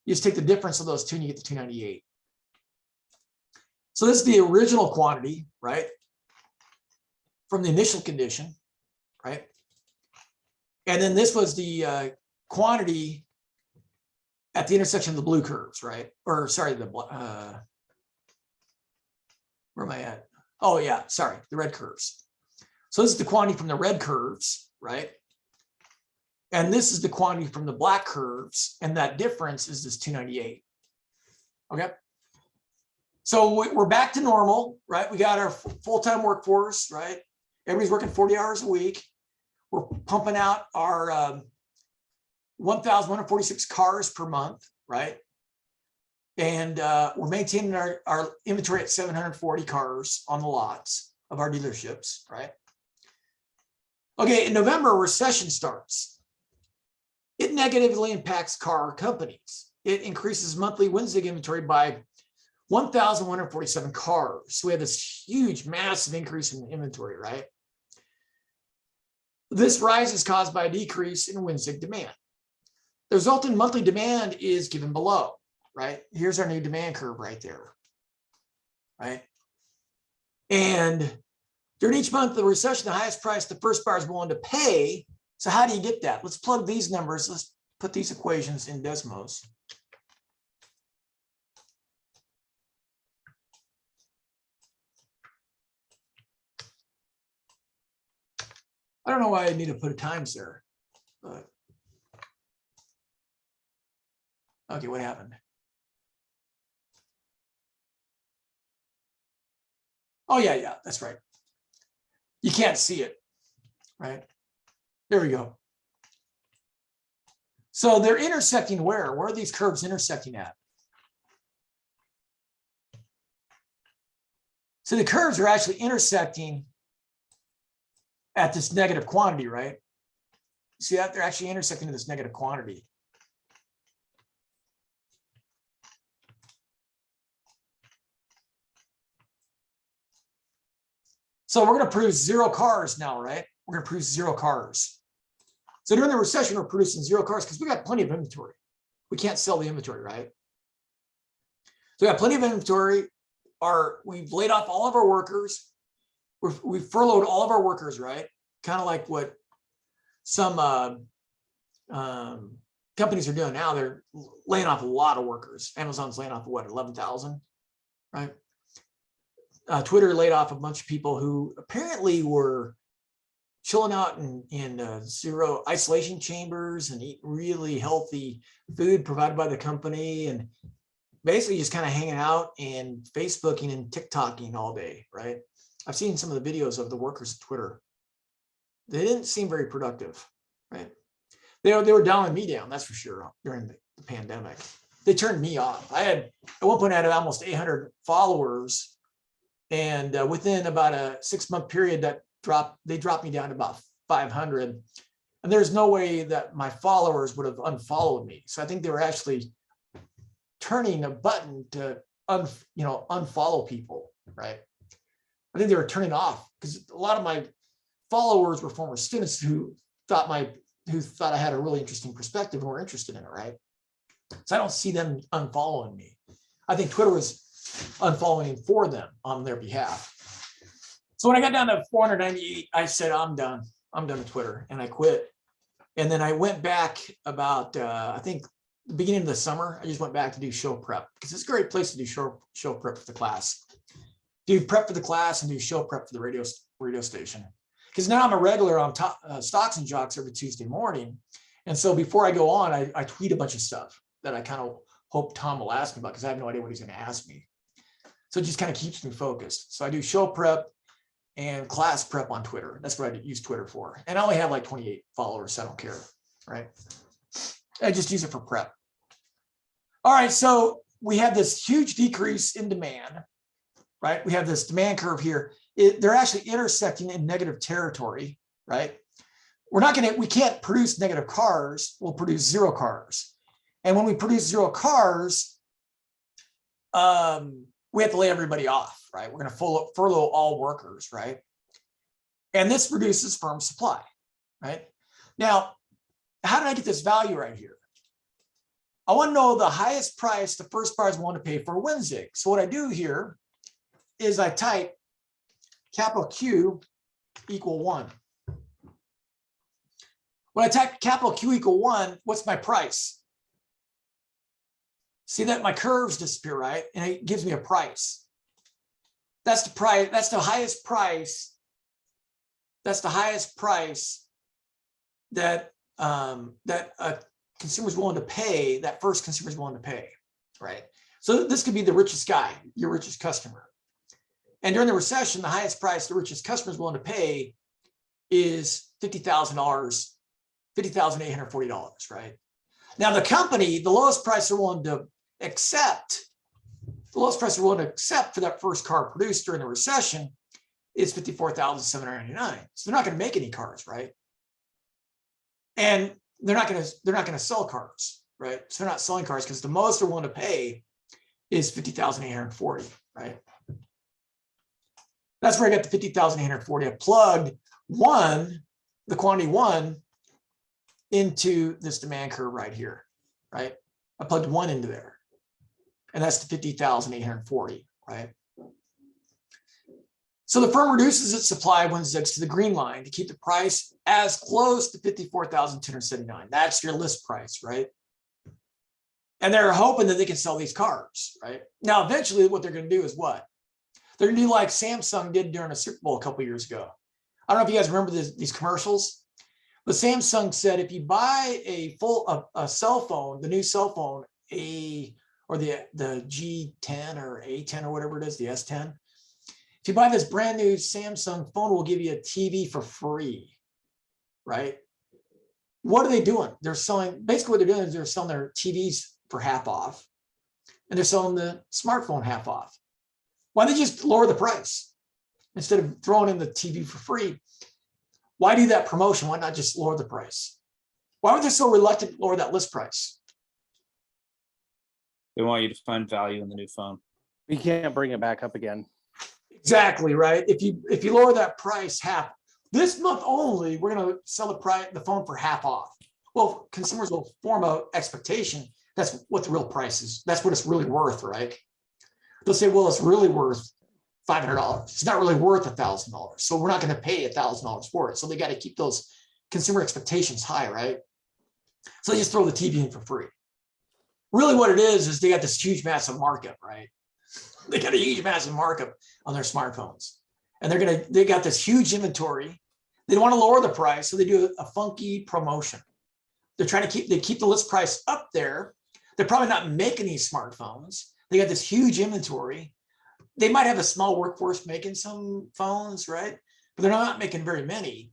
You just take the difference of those two and you get the 298. So this is the original quantity, right? From the initial condition, right? And then this was the quantity at the intersection of the blue curves, right? Or sorry, the where am I at? Oh yeah, sorry, the red curves. So this is the quantity from the red curves, right? And this is the quantity from the black curves, and that difference is this 298. Okay. So we're back to normal, right? We got our full-time workforce, right? Everybody's working 40 hours a week. We're pumping out our 1,146 cars per month, right? And we're maintaining our inventory at 740 cars on the lots of our dealerships, right? Okay, in November, a recession starts. It negatively impacts car companies. It increases monthly WinZig inventory by 1,147 cars. So we have this huge, massive increase in inventory, right? This rise is caused by a decrease in WinZig demand. The resulting monthly demand is given below, right? Here's our new demand curve right there, right? And during each month of the recession, the highest price the first buyer is willing to pay. So how do you get that? Let's plug these numbers. Let's put these equations in Desmos. I don't know why I need to put a times there, but okay, what happened? Oh yeah, that's right. You can't see it, right? There we go. So they're intersecting where? Where are these curves intersecting at? So the curves are actually intersecting at this negative quantity, right? See that? They're actually intersecting at this negative quantity. So we're going to produce 0 cars now, right? We're going to produce 0 cars. So during the recession, we're producing 0 cars because we got plenty of inventory. We can't sell the inventory, right? So we got plenty of inventory. We've laid off all of our workers. We've furloughed all of our workers, right? Kind of like what some companies are doing now. They're laying off a lot of workers. Amazon's laying off what, 11,000, right? Twitter laid off a bunch of people who apparently were chilling out in zero isolation chambers and eat really healthy food provided by the company, and basically just kind of hanging out and Facebooking and TikToking all day, right? I've seen some of the videos of the workers at Twitter. They didn't seem very productive, right? They were dialing me down, that's for sure, during the pandemic. They turned me off. At one point I had almost 800 followers, and within about a 6-month period they dropped me down to about 500. And there's no way that my followers would have unfollowed me. So I think they were actually turning a button to unfollow people, right? I think they were turning off because a lot of my followers were former students who thought I had a really interesting perspective and were interested in it, right? So I don't see them unfollowing me. I think Twitter was unfollowing for them on their behalf. So when I got down to 498, I said, I'm done. I'm done with Twitter, and I quit. And then I went back about, I think the beginning of the summer, I just went back to do show prep because it's a great place to do show prep for the class. Do prep for the class and do show prep for the radio station. Because now I'm a regular on Stocks and Jocks every Tuesday morning. And so before I go on, I tweet a bunch of stuff that I kind of hope Tom will ask me about because I have no idea what he's going to ask me. So it just kind of keeps me focused. So I do show prep and class prep on Twitter. That's what I use Twitter for. And I only have like 28 followers, so I don't care, right? I just use it for prep. All right, so we have this huge decrease in demand, right? We have this demand curve here. They're actually intersecting in negative territory, right? We can't produce negative cars. We'll produce zero cars. And when we produce zero cars, we have to lay everybody off, right? We're going to furlough all workers, right? And this reduces firm supply, right? Now, how did I get this value right here? I want to know the highest price the first buyers want to pay for a WinZig. So what I do here is I type capital Q equal 1. When I type capital Q equal 1, what's my price? See that my curves disappear, right? And it gives me a price. That's the price. That's the highest price. That's the highest price that a consumer is willing to pay. That first consumer is willing to pay, right? So this could be the richest guy, your richest customer. And during the recession, the highest price the richest customer is willing to pay is $50,000, $50,840, right? Now the company, the lowest price they're willing to accept, for that first car produced during the recession is $54,799. So they're not going to make any cars, right? And they're not going to sell cars, right? So they're not selling cars because the most they're willing to pay is $50,840, right? That's where I got the $50,840. I plugged the quantity 1 into this demand curve right here, right? I plugged 1 into there. And that's the 50,840, right? So the firm reduces its supply of WinZigs to the green line to keep the price as close to 54,279. That's your list price, right? And they're hoping that they can sell these cars, right? Now, eventually what they're going to do is what? They're going to do like Samsung did during a Super Bowl a couple of years ago. I don't know if you guys remember these commercials, but Samsung said if you buy a cell phone, the new cell phone, or the G10 or A10 or whatever it is, the S10, if you buy this brand new Samsung phone, we'll give you a TV for free, right? What are they doing? They're selling, basically what they're doing is they're selling their TVs for half off, and they're selling the smartphone half off. Why don't they just lower the price instead of throwing in the TV for free? Why do that promotion? Why not just lower the price? Why were they so reluctant to lower that list price? They want you to find value in the new phone. We can't bring it back up again. Exactly, right? If you lower that price half, this month only, we're going to sell the phone for half off. Well, consumers will form an expectation. That's what the real price is. That's what it's really worth, right? They'll say, well, it's really worth $500. It's not really worth $1,000. So we're not going to pay $1,000 for it. So they got to keep those consumer expectations high, right? So they just throw the TV in for free. Really what it is they got this huge massive markup, right? They got a huge massive markup on their smartphones. And they got this huge inventory. They want to lower the price, so they do a funky promotion. They're trying to keep the list price up there. They're probably not making these smartphones. They got this huge inventory. They might have a small workforce making some phones, right? But they're not making very many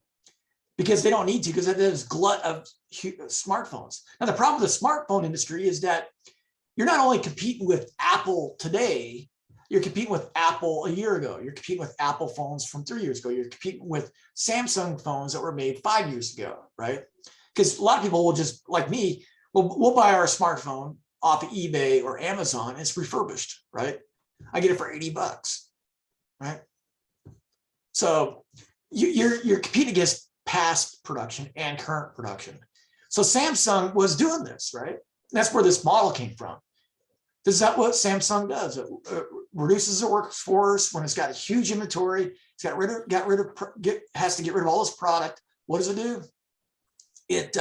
because they don't need to, because there's a glut of smartphones. Now, the problem with the smartphone industry is that you're not only competing with Apple today, you're competing with Apple a year ago. You're competing with Apple phones from 3 years ago. You're competing with Samsung phones that were made 5 years ago, right? Because a lot of people will just, like me, we'll buy our smartphone off of eBay or Amazon, and it's refurbished, right? I get it for $80, right? So you're competing against past production and current production. So Samsung was doing this, right? That's where this model came from. This is not what Samsung does. It reduces the workforce when it's got a huge inventory. It's has to get rid of all this product. What does it do? It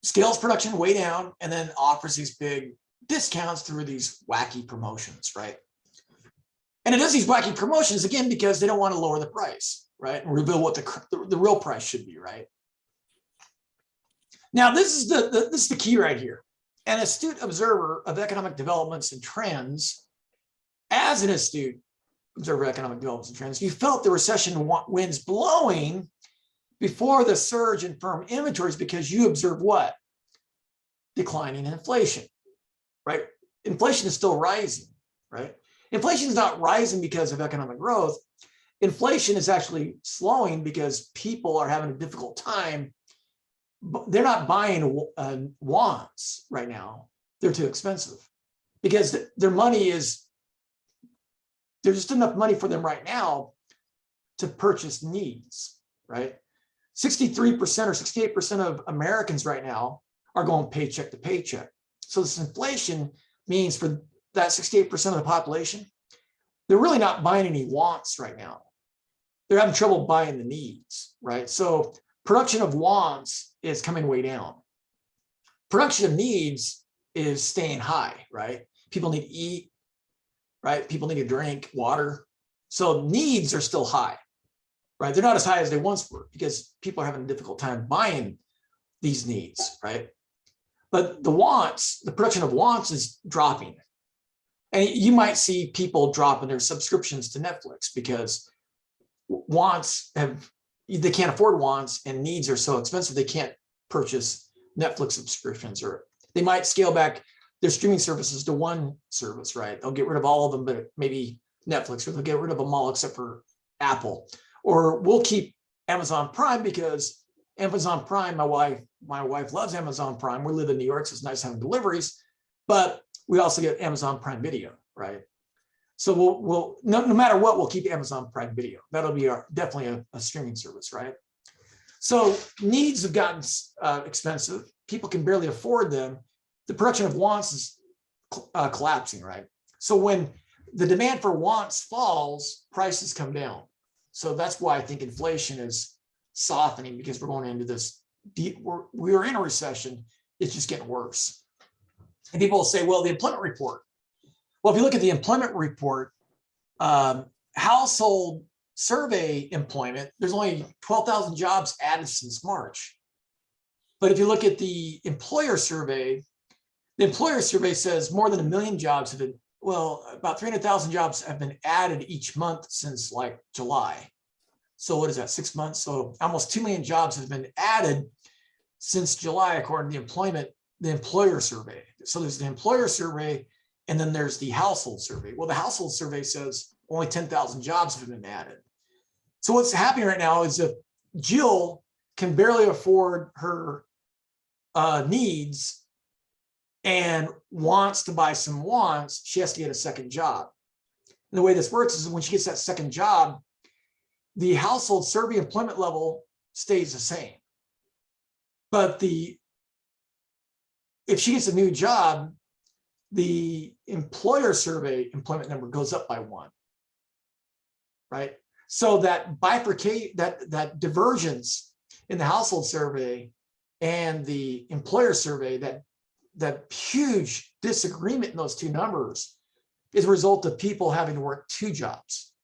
scales production way down and then offers these big discounts through these wacky promotions, right? And it does these wacky promotions again because they don't want to lower the price, right? And reveal what the real price should be, right? Now, this is the key right here. An astute observer of economic developments and trends, as an astute observer of economic developments and trends, you felt the recession winds blowing before the surge in firm inventories because you observe what? Declining inflation, right? Inflation is still rising, right? Inflation is not rising because of economic growth. Inflation is actually slowing because people are having a difficult time. They're not buying wants right now. They're too expensive because their money is, there's just enough money for them right now to purchase needs, right? 63% or 68% of Americans right now are going paycheck to paycheck. So this inflation means for that 68% of the population, they're really not buying any wants right now. They're having trouble buying the needs, right? So production of wants is coming way down. Production of needs is staying high, right? People need to eat, right? People need to drink water. So needs are still high, right? They're not as high as they once were because people are having a difficult time buying these needs, right? But the wants, the production of wants is dropping. And you might see people dropping their subscriptions to Netflix because wants they can't afford wants and needs are so expensive they can't purchase Netflix subscriptions, or they might scale back their streaming services to one service, right? They'll get rid of all of them, but maybe Netflix, or they'll get rid of them all except for Apple. Or we'll keep Amazon Prime because Amazon Prime, my wife loves Amazon Prime. We live in New York, so it's nice having deliveries, but we also get Amazon Prime Video, right? So we'll no matter what, we'll keep Amazon Prime Video. That'll be definitely a streaming service, right? So needs have gotten expensive. People can barely afford them. The production of wants is collapsing, right? So when the demand for wants falls, prices come down. So that's why I think inflation is softening, because we're going into this we're in a recession. It's just getting worse. And people will say, well, the employment report. Well, if you look at the employment report, household survey employment, there's only 12,000 jobs added since March. But if you look at the employer survey says more than 1 million jobs have been, well, about 300,000 jobs have been added each month since like July. So what is that, 6 months? So almost 2 million jobs have been added since July, according to the employer survey. So there's the employer survey, and then there's the household survey. Well, the household survey says only 10,000 jobs have been added. So what's happening right now is if Jill can barely afford her needs and wants to buy some wants, she has to get a second job. And the way this works is when she gets that second job, the household survey employment level stays the same. But if she gets a new job, the employer survey employment number goes up by 1, right? So that that divergence in the household survey and the employer survey, that huge disagreement in those two numbers is a result of people having to work 2 jobs.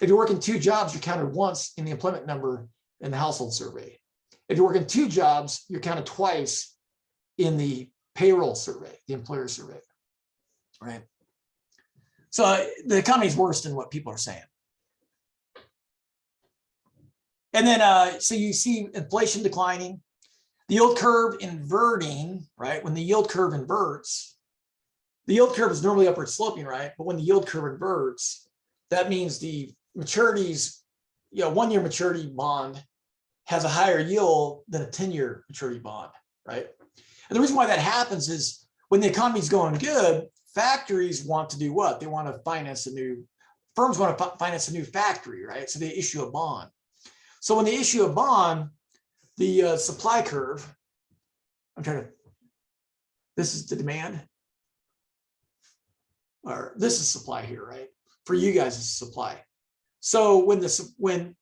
If you're working 2 jobs, you're counted once in the employment number in the household survey. If you're working 2 jobs, you're counted twice in the payroll survey, the employer survey, right? So the economy is worse than what people are saying. And then, so you see inflation declining, the yield curve inverting, right? When the yield curve inverts, the yield curve is normally upward sloping, right? But when the yield curve inverts, that means the maturities, 1-year maturity bond has a higher yield than a 10-year maturity bond, right? And the reason why that happens is when the economy is going good, factories want to do what? They want to finance firms want to finance a new factory, right? So they issue a bond. So when they issue a bond, the supply curve, this is the demand, or this is supply here, right? For you guys, it's supply. So when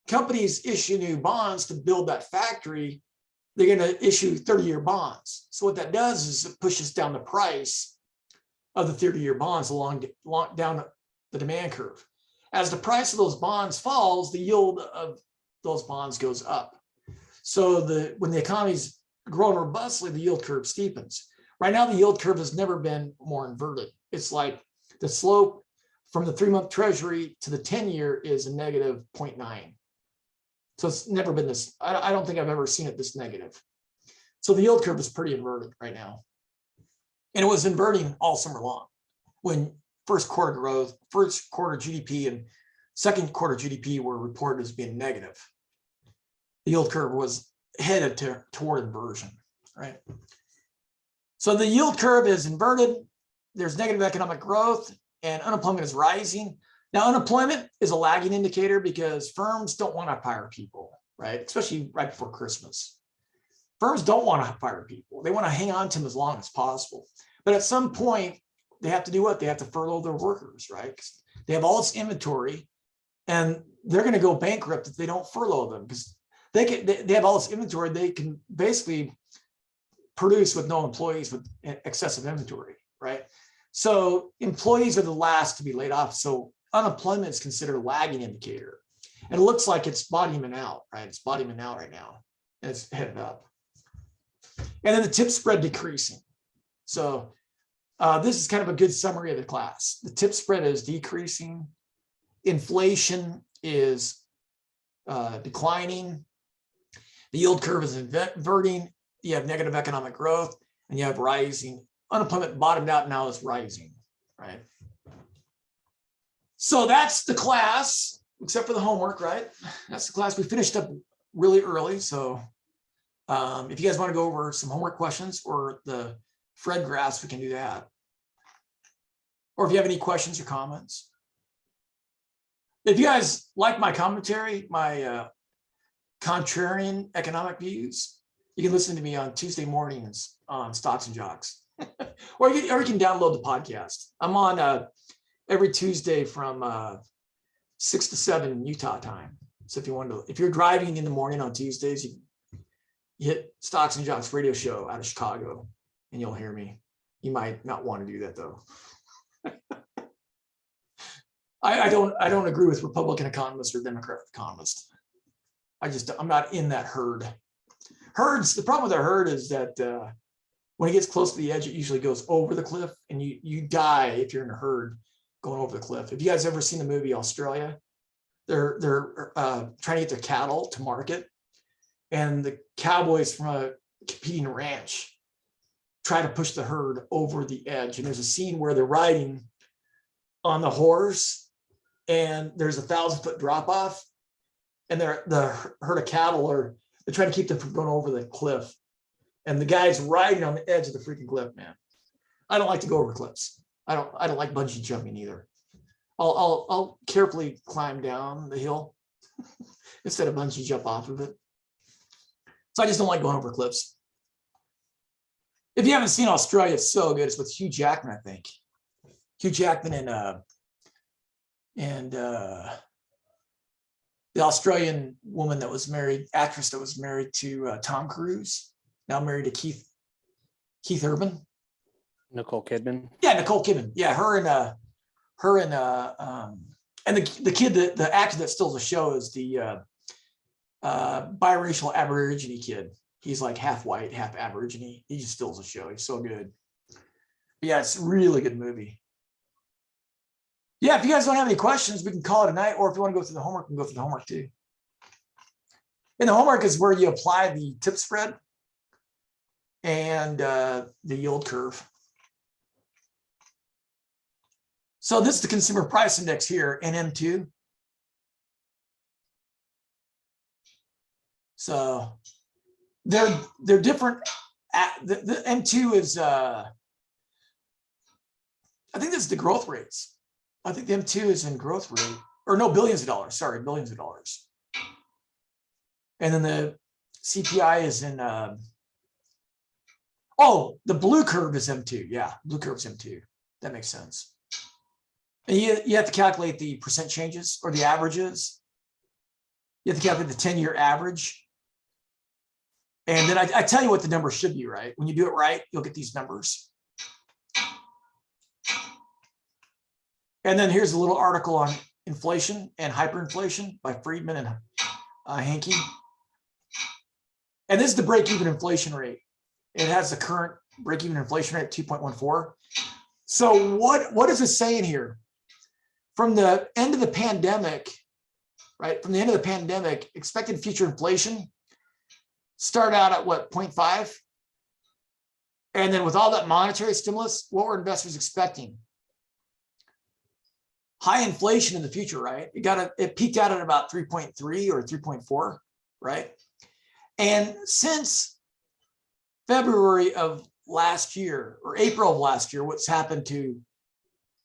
companies issue new bonds to build that factory, they're going to issue 30-year bonds. So what that does is it pushes down the price of the 30-year bonds along down the demand curve. As the price of those bonds falls, the yield of those bonds goes up. So when the economy's growing robustly, the yield curve steepens. Right now, the yield curve has never been more inverted. It's like the slope from the 3-month treasury to the 10-year is a negative 0.9. So it's never been this, I don't think I've ever seen it this negative. So the yield curve is pretty inverted right now. And it was inverting all summer long when first quarter growth, first quarter GDP and second quarter GDP were reported as being negative. The yield curve was headed toward inversion, right? So the yield curve is inverted. There's negative economic growth and unemployment is rising. Now, unemployment is a lagging indicator because firms don't want to fire people, right? Especially right before Christmas. Firms don't want to fire people. They want to hang on to them as long as possible. But at some point, they have to do what? They have to furlough their workers, right? They have all this inventory and they're going to go bankrupt if they don't furlough them because they have all this inventory. They can basically produce with no employees with excessive inventory, right? So employees are the last to be laid off. So unemployment is considered a lagging indicator. And it looks like it's bottoming out, right? It's bottoming out right now. And it's headed up. And then the tip spread decreasing. So this is kind of a good summary of the class. The tip spread is decreasing. Inflation is declining. The yield curve is inverting. You have negative economic growth and you have rising. Unemployment bottomed out, now it's rising, right? So that's the class, except for the homework, right? That's the class. We finished up really early. So if you guys want to go over some homework questions or the Fred graphs, we can do that. Or if you have any questions or comments. If you guys like my commentary, my contrarian economic views, you can listen to me on Tuesday mornings on Stocks and Jocks. or you can download the podcast. I'm on every Tuesday from 6 to 7 Utah time. So if you're driving in the morning on Tuesdays, you hit Stocks and Jocks radio show out of Chicago and you'll hear me. You might not want to do that though. I don't agree with Republican economists or Democrat economists. I'm not in that herd. The problem with a herd is that when it gets close to the edge, it usually goes over the cliff and you die if you're in a herd going over the cliff. Have you guys ever seen the movie Australia? They're trying to get their cattle to market, and the cowboys from a competing ranch try to push the herd over the edge. And there's a scene where they're riding on the horse and there's a 1,000-foot drop off, and the herd of cattle they're trying to keep them from going over the cliff. And the guy's riding on the edge of the freaking cliff, man. I don't like to go over cliffs. I don't like bungee jumping either. I'll carefully climb down the hill instead of bungee jump off of it. So I just don't like going over cliffs. If you haven't seen Australia, it's so good. It's with Hugh Jackman, I think. Hugh Jackman and the Australian woman that was married, actress that was married to Tom Cruise, now married to Keith Urban. Nicole Kidman. Yeah, Nicole Kidman. Yeah, her and the kid, the actor that steals the show is the biracial Aborigine kid. He's like half white, half Aborigine. He just steals the show. He's so good. But yeah, it's a really good movie. Yeah, if you guys don't have any questions, we can call it a night. Or if you want to go through the homework, we can go through the homework too. And the homework is where you apply the tip spread and the yield curve. So this is the consumer price index here, NM2. So they're different. The M2 is, I think this is the growth rates. I think the M2 is in growth rate, or no, billions of dollars. Sorry, billions of dollars. And then the CPI is in, the blue curve is M2. Yeah, blue curve is M2. That makes sense. And you have to calculate the percent changes or the averages. You have to calculate the 10-year average. And then I tell you what the number should be, right? When you do it right, you'll get these numbers. And then here's a little article on inflation and hyperinflation by Friedman and Hankey. And this is the break-even inflation rate. It has the current break-even inflation rate at 2.14. So what is it saying here? From the end of the pandemic, right? From the end of the pandemic, expected future inflation start out at what, 0.5? And then with all that monetary stimulus, what were investors expecting? High inflation in the future, right? It peaked out at about 3.3 or 3.4, right? And since February of last year or April of last year, what's happened to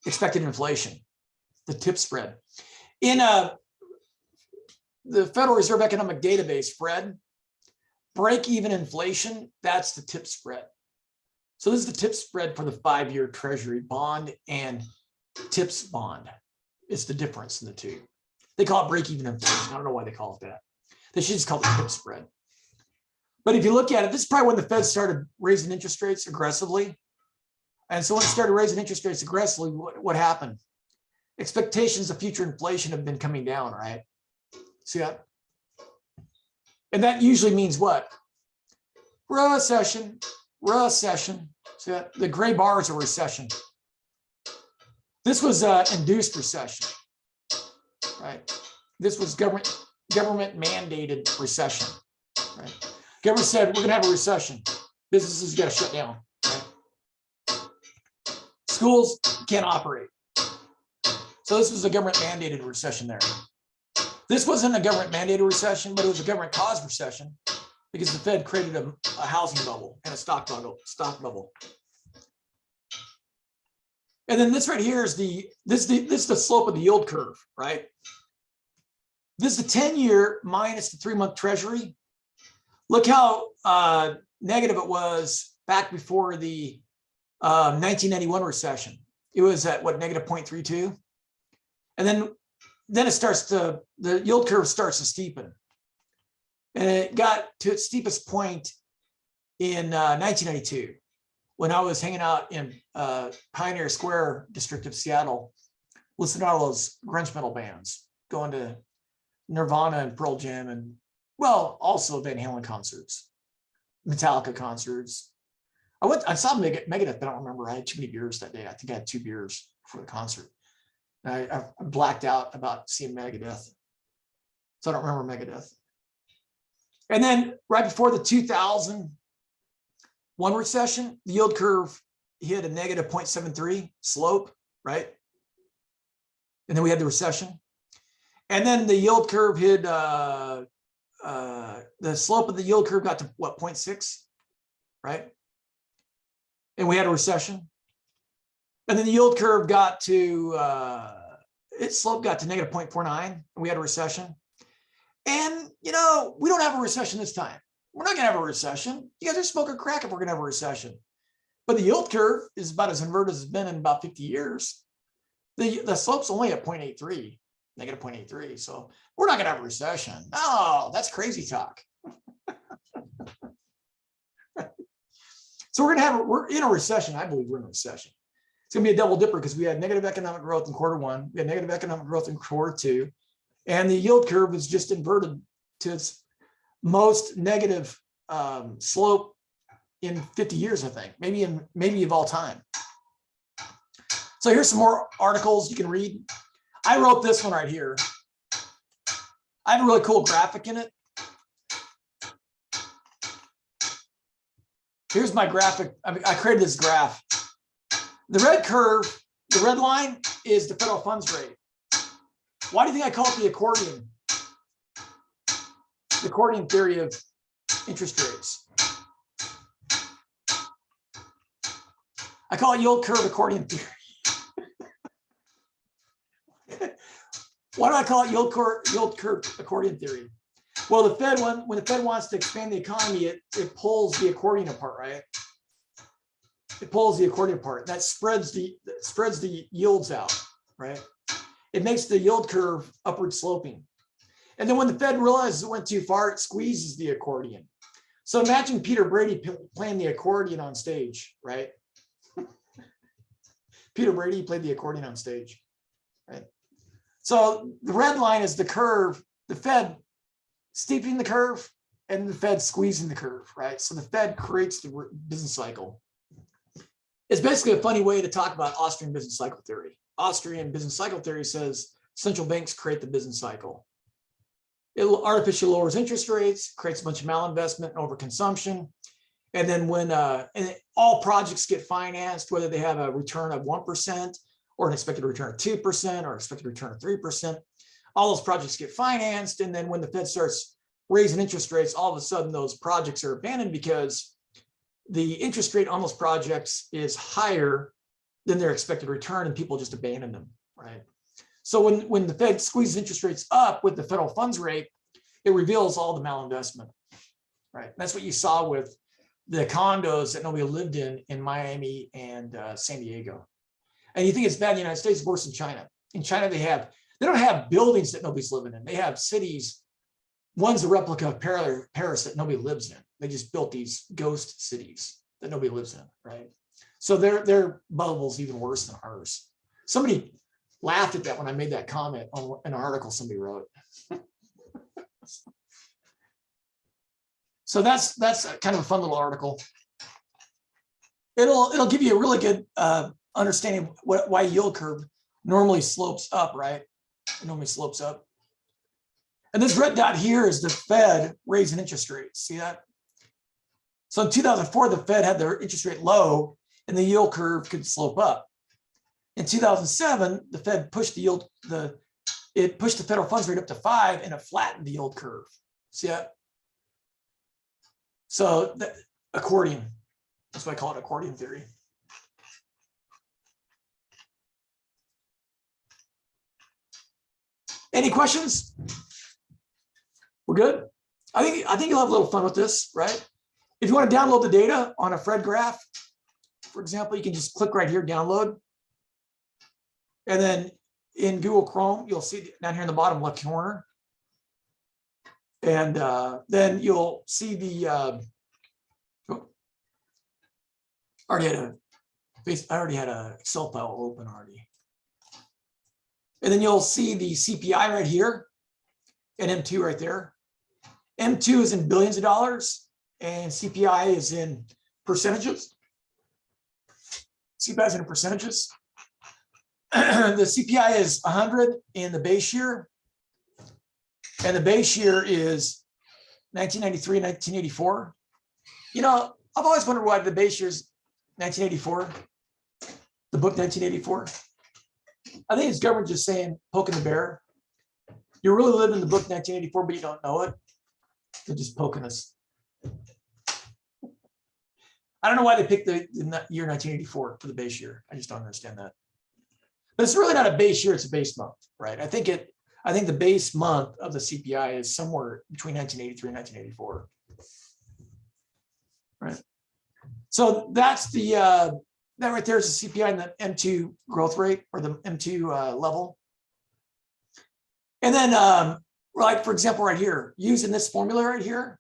expected inflation? The tip spread. In the Federal Reserve Economic Database, Fred, break-even inflation, that's the tip spread. So this is the tip spread for the 5-year Treasury bond and TIPS bond. It's the difference in the two. They call it break-even inflation. I don't know why they call it that. They should just call it the tip spread. But if you look at it, this is probably when the Fed started raising interest rates aggressively. And so when it started raising interest rates aggressively, what happened? Expectations of future inflation have been coming down, right? See that? And that usually means what? Recession, recession. See that? The gray bar is a recession. This was induced recession, right? This was government mandated recession, right? Government said, we're gonna have a recession. Businesses gotta shut down, right? Schools can't operate. So this was a government mandated recession there. This wasn't a government mandated recession, but it was a government caused recession because the Fed created a housing bubble and a stock bubble. And then this right here is this is the slope of the yield curve, right? This is the 10-year minus the 3-month Treasury. Look how negative it was back before the 1991 recession. It was at what, negative 0.32, and then it starts to, the yield curve starts to steepen, and it got to its steepest point in 1992. When I was hanging out in Pioneer Square district of Seattle, listening to all those grunge metal bands, going to Nirvana and Pearl Jam, and well, also Van Halen concerts, Metallica concerts. I saw Megadeth, but I don't remember. I had too many beers that day. I think I had 2 beers before the concert. I blacked out about seeing Megadeth, so I don't remember Megadeth. And then right before the 2001 recession, the yield curve hit a negative 0.73 slope, right? And then we had the recession. And then the yield curve hit, the slope of the yield curve got to what, 0.6, right? And we had a recession. And then the yield curve got to, its slope got to negative 0.49, and we had a recession. And, you know, we don't have a recession this time. We're not going to have a recession. You guys are smoking crack if we're going to have a recession. But the yield curve is about as inverted as it's been in about 50 years. The slope's only at 0.83, negative 0.83. So we're not going to have a recession. No, that's crazy talk. So we're in a recession. I believe we're in a recession. It's going to be a double dipper because we had negative economic growth in Q1. We had negative economic growth in Q2. And the yield curve is just inverted to its most negative slope in 50 years, I think, maybe of all time. So here's some more articles you can read. I wrote this one right here. I have a really cool graphic in it. Here's my graphic. I created this graph. The red curve, the red line is the federal funds rate. Why do you think I call it the accordion? The accordion theory of interest rates. I call it yield curve accordion theory. Why do I call it yield curve accordion theory? Well, the Fed, when the Fed wants to expand the economy, it pulls the accordion apart, right? It pulls the accordion apart. That spreads the yields out, right? It makes the yield curve upward sloping. And then when the Fed realizes it went too far, it squeezes the accordion. So imagine Peter Brady playing the accordion on stage, right? Peter Brady played the accordion on stage, right? So the red line is the curve, the Fed steepening the curve and the Fed squeezing the curve, right? So the Fed creates the business cycle. It's basically a funny way to talk about Austrian business cycle theory. Austrian business cycle theory says central banks create the business cycle. It artificially lowers interest rates, creates a bunch of malinvestment and overconsumption. And then when all projects get financed, whether they have a return of 1% or an expected return of 2% or expected return of 3%, all those projects get financed. And then when the Fed starts raising interest rates, all of a sudden those projects are abandoned because the interest rate on those projects is higher than their expected return and people just abandon them, right? So when the Fed squeezes interest rates up with the federal funds rate, it reveals all the malinvestment, right? That's what you saw with the condos that nobody lived in Miami and San Diego. And you think it's bad in the United States, worse in China. In China, they don't have buildings that nobody's living in. They have cities. One's a replica of Paris that nobody lives in. They just built these ghost cities that nobody lives in, right? So their bubble's even worse than ours. Somebody laughed at that when I made that comment on an article somebody wrote. So that's kind of a fun little article. It'll give you a really good understanding of why yield curve normally slopes up, right? It normally slopes up. And this red dot here is the Fed raising interest rates. See that? So in 2004, the Fed had their interest rate low and the yield curve could slope up. In 2007, the Fed pushed it pushed the federal funds rate up to 5 and it flattened the yield curve. See that? So the accordion, that's why I call it accordion theory. Any questions? We're good. I think you'll have a little fun with this, right? If you want to download the data on a Fred graph, for example, you can just click right here, download. And then in Google Chrome, you'll see down here in the bottom left corner. And then you'll see the, I already had a Excel file open already. And then you'll see the CPI right here and M2 right there. M2 is in billions of dollars and CPI is in percentages. CPI is in percentages. The CPI is 100 in the base year. And the base year is 1993 and 1984. You know, I've always wondered why the base year is 1984, the book 1984. I think it's government just saying, poking the bear. You're really living the book 1984, but you don't know it. They're just poking us. I don't know why they picked the year 1984 for the base year. I just don't understand that. But it's really not a base year, it's a base month, right? I think the base month of the CPI is somewhere between 1983 and 1984. Right. So that's the that right there is the CPI and the M2 growth rate or the M2 level. And then like for example, right here, using this formula right here,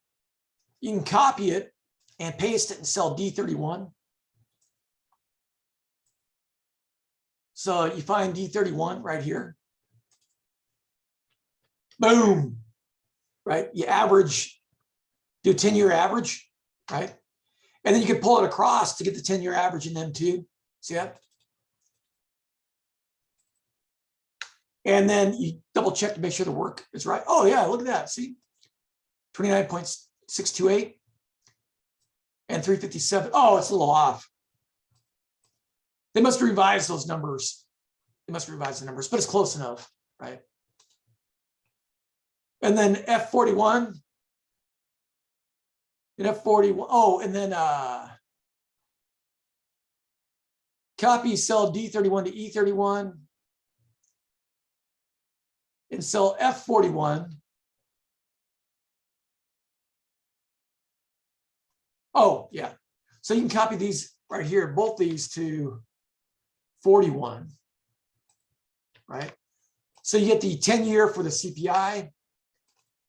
you can copy it and paste it in cell D31. So you find D31 right here. Boom, right? You average, do a 10-year average, right? And then you can pull it across to get the 10-year average in M2. See that? And then you double check to make sure the work is right. Oh yeah, look at that, see? 29.628 and 357. Oh, it's a little off. They must revise those numbers. They must revise the numbers, but it's close enough, right? And then F41 and F41. Oh, and then copy cell D31 to E31 and cell F41. Oh, yeah. So you can copy these right here, both these to 41. right? So you get the 10-year for the CPI,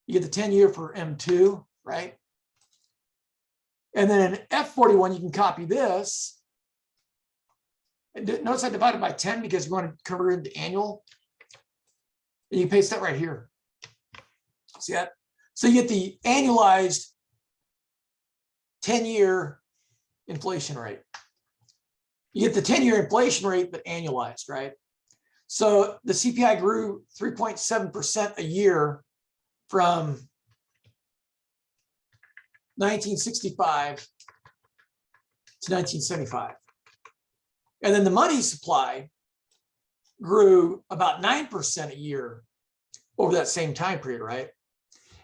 you get the 10-year for M2, right? And then in F41, you can copy this. And notice I divided by 10 because we want to convert it into annual. And you paste that right here. See that? So you get the annualized 10-year inflation rate. You get the 10-year inflation rate, but annualized, right? So the CPI grew 3.7% a year from 1965 to 1975. And then the money supply grew about 9% a year over that same time period, right?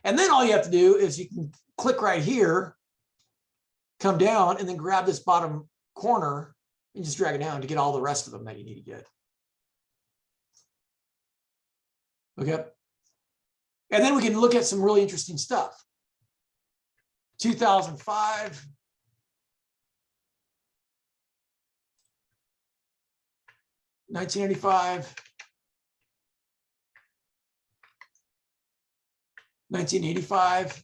And then all you have to do is you can click right here, come down, and then grab this bottom corner and just drag it down to get all the rest of them that you need to get. Okay. And then we can look at some really interesting stuff. 2005. $1985, 1985.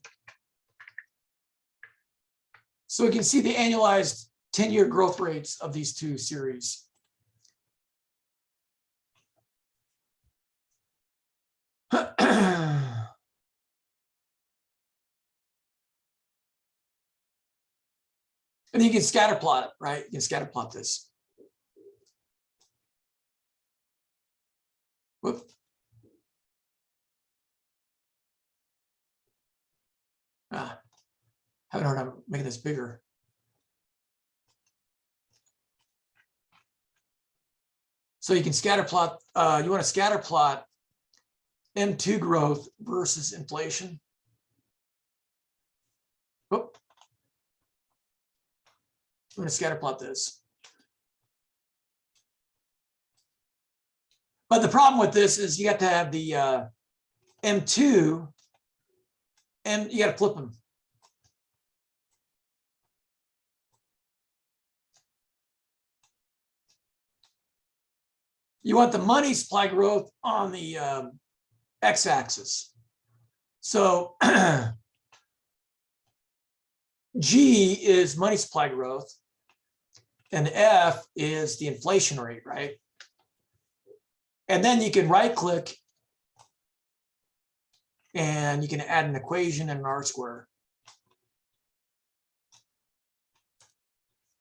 So we can see the annualized 10-year growth rates of these two series. And you can scatter plot it, right? You can scatter plot this. Whoop. Having a hard time making this bigger. So you can scatter plot, you want to scatter plot M2 growth versus inflation. Whoop. I'm going to scatter plot this. But the problem with this is you got to have the M2 and you got to flip them. You want the money supply growth on the x-axis. So G is money supply growth and F is the inflation rate, right? And then you can right click and you can add an equation and an R square.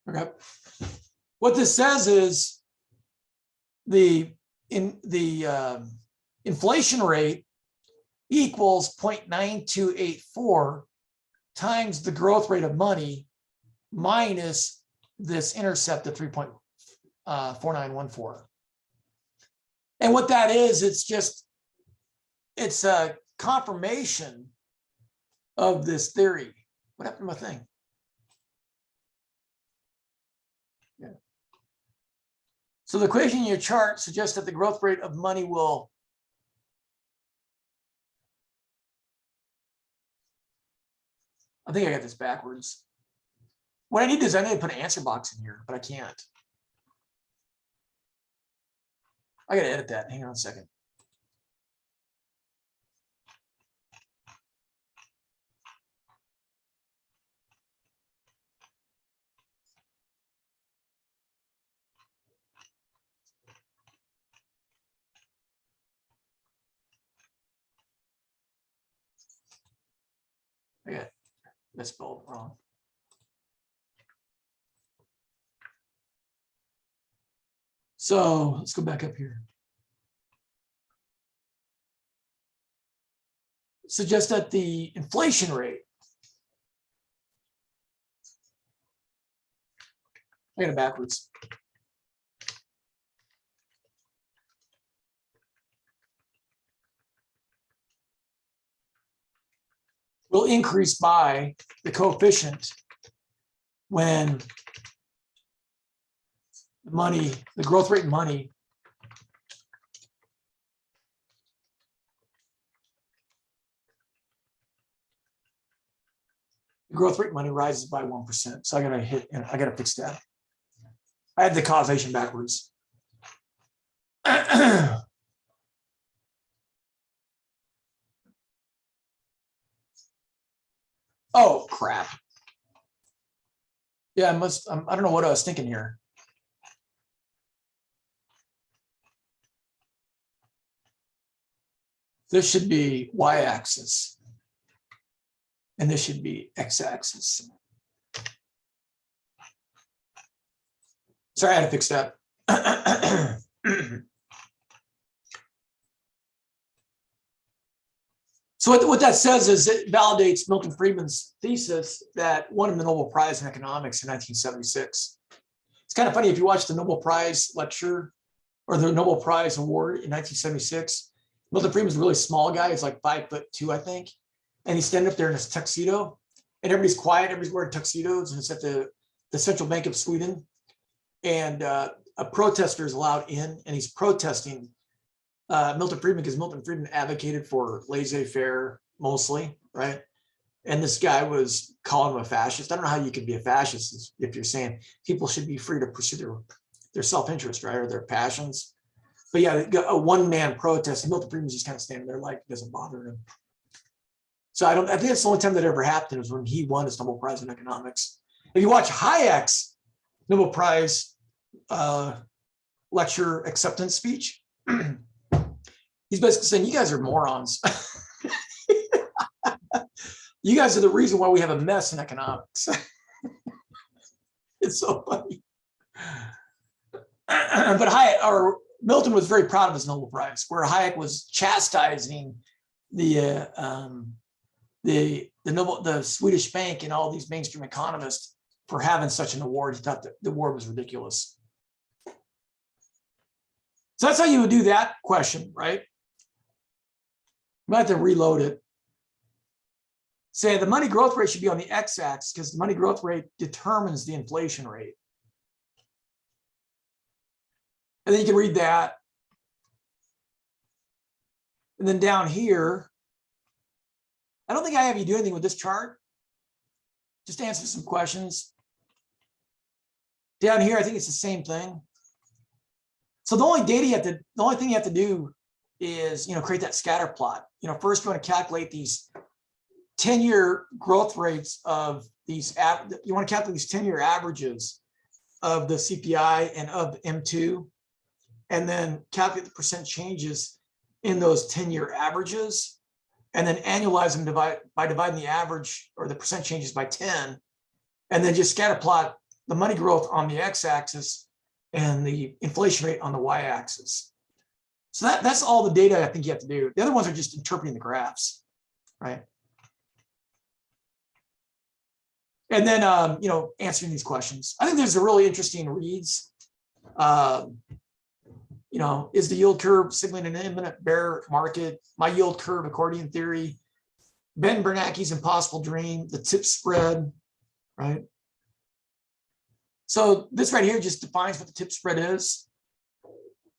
Okay. What this says is the inflation rate equals 0.9284 times the growth rate of money minus this intercept of 3.4914. And what that is, it's a confirmation of this theory. What happened to my thing? Yeah. So the equation in your chart suggests that the growth rate of money will I think I got this backwards. What I need is I need to put an answer box in here, but I can't. I got to edit that. Hang on a second. I got misspelled wrong. So let's go back up here. Suggests that the inflation rate, I got it backwards. Will increase by the coefficient when the growth rate in money rises by 1%. So I gotta fix that. I had the causation backwards. Oh, crap. Yeah, I don't know what I was thinking here. This should be y-axis. And this should be x-axis. Sorry, I had to fix that. So what that says is it validates Milton Friedman's thesis that won him the Nobel Prize in economics in 1976. It's kind of funny if you watch the Nobel Prize lecture or the Nobel Prize award in 1976. Milton Friedman's a really small guy. He's like 5'2", I think. And he's standing up there in his tuxedo and everybody's quiet. Everybody's wearing tuxedos and it's at the Central Bank of Sweden. And a protester is allowed in and he's protesting Milton Friedman because Milton Friedman advocated for laissez-faire mostly, right? And this guy was calling him a fascist. I don't know how you could be a fascist if you're saying people should be free to pursue their self-interest, right, or their passions. But yeah, a one-man protest. Milton Friedman's just kind of standing there like it doesn't bother him. So I think it's the only time that ever happened was when he won his Nobel Prize in economics. If you watch Hayek's Nobel Prize lecture acceptance speech, he's basically saying, you guys are morons. You guys are the reason why we have a mess in economics. It's so funny. But Milton was very proud of his Nobel Prize, where Hayek was chastising the Swedish bank and all these mainstream economists for having such an award. He thought that the award was ridiculous. So that's how you would do that question, right? You might have to reload it. Say the money growth rate should be on the x-axis because the money growth rate determines the inflation rate. And then you can read that. And then down here, I don't think I have you do anything with this chart. Just answer some questions. Down here, I think it's the same thing. So the only thing you have to do is, create that scatter plot. First you want to calculate these 10-year growth rates of these. You want to calculate these 10-year averages of the CPI and of M2, and then calculate the percent changes in those 10-year averages, and then annualize them by dividing the average or the percent changes by 10, and then just scatter plot the money growth on the x-axis and the inflation rate on the y-axis. So that's all the data I think you have to do. The other ones are just interpreting the graphs, right? And then, answering these questions. I think there's a really interesting reads. Is the yield curve signaling an imminent bear market? My yield curve accordion theory, Ben Bernanke's impossible dream, the tip spread, right? So this right here just defines what the tip spread is.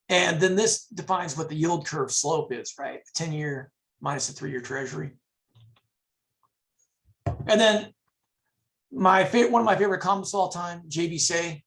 And then this defines what the yield curve slope is, right? The 10-year minus the 3-year treasury. And then one of my favorite comments of all time, JB Say,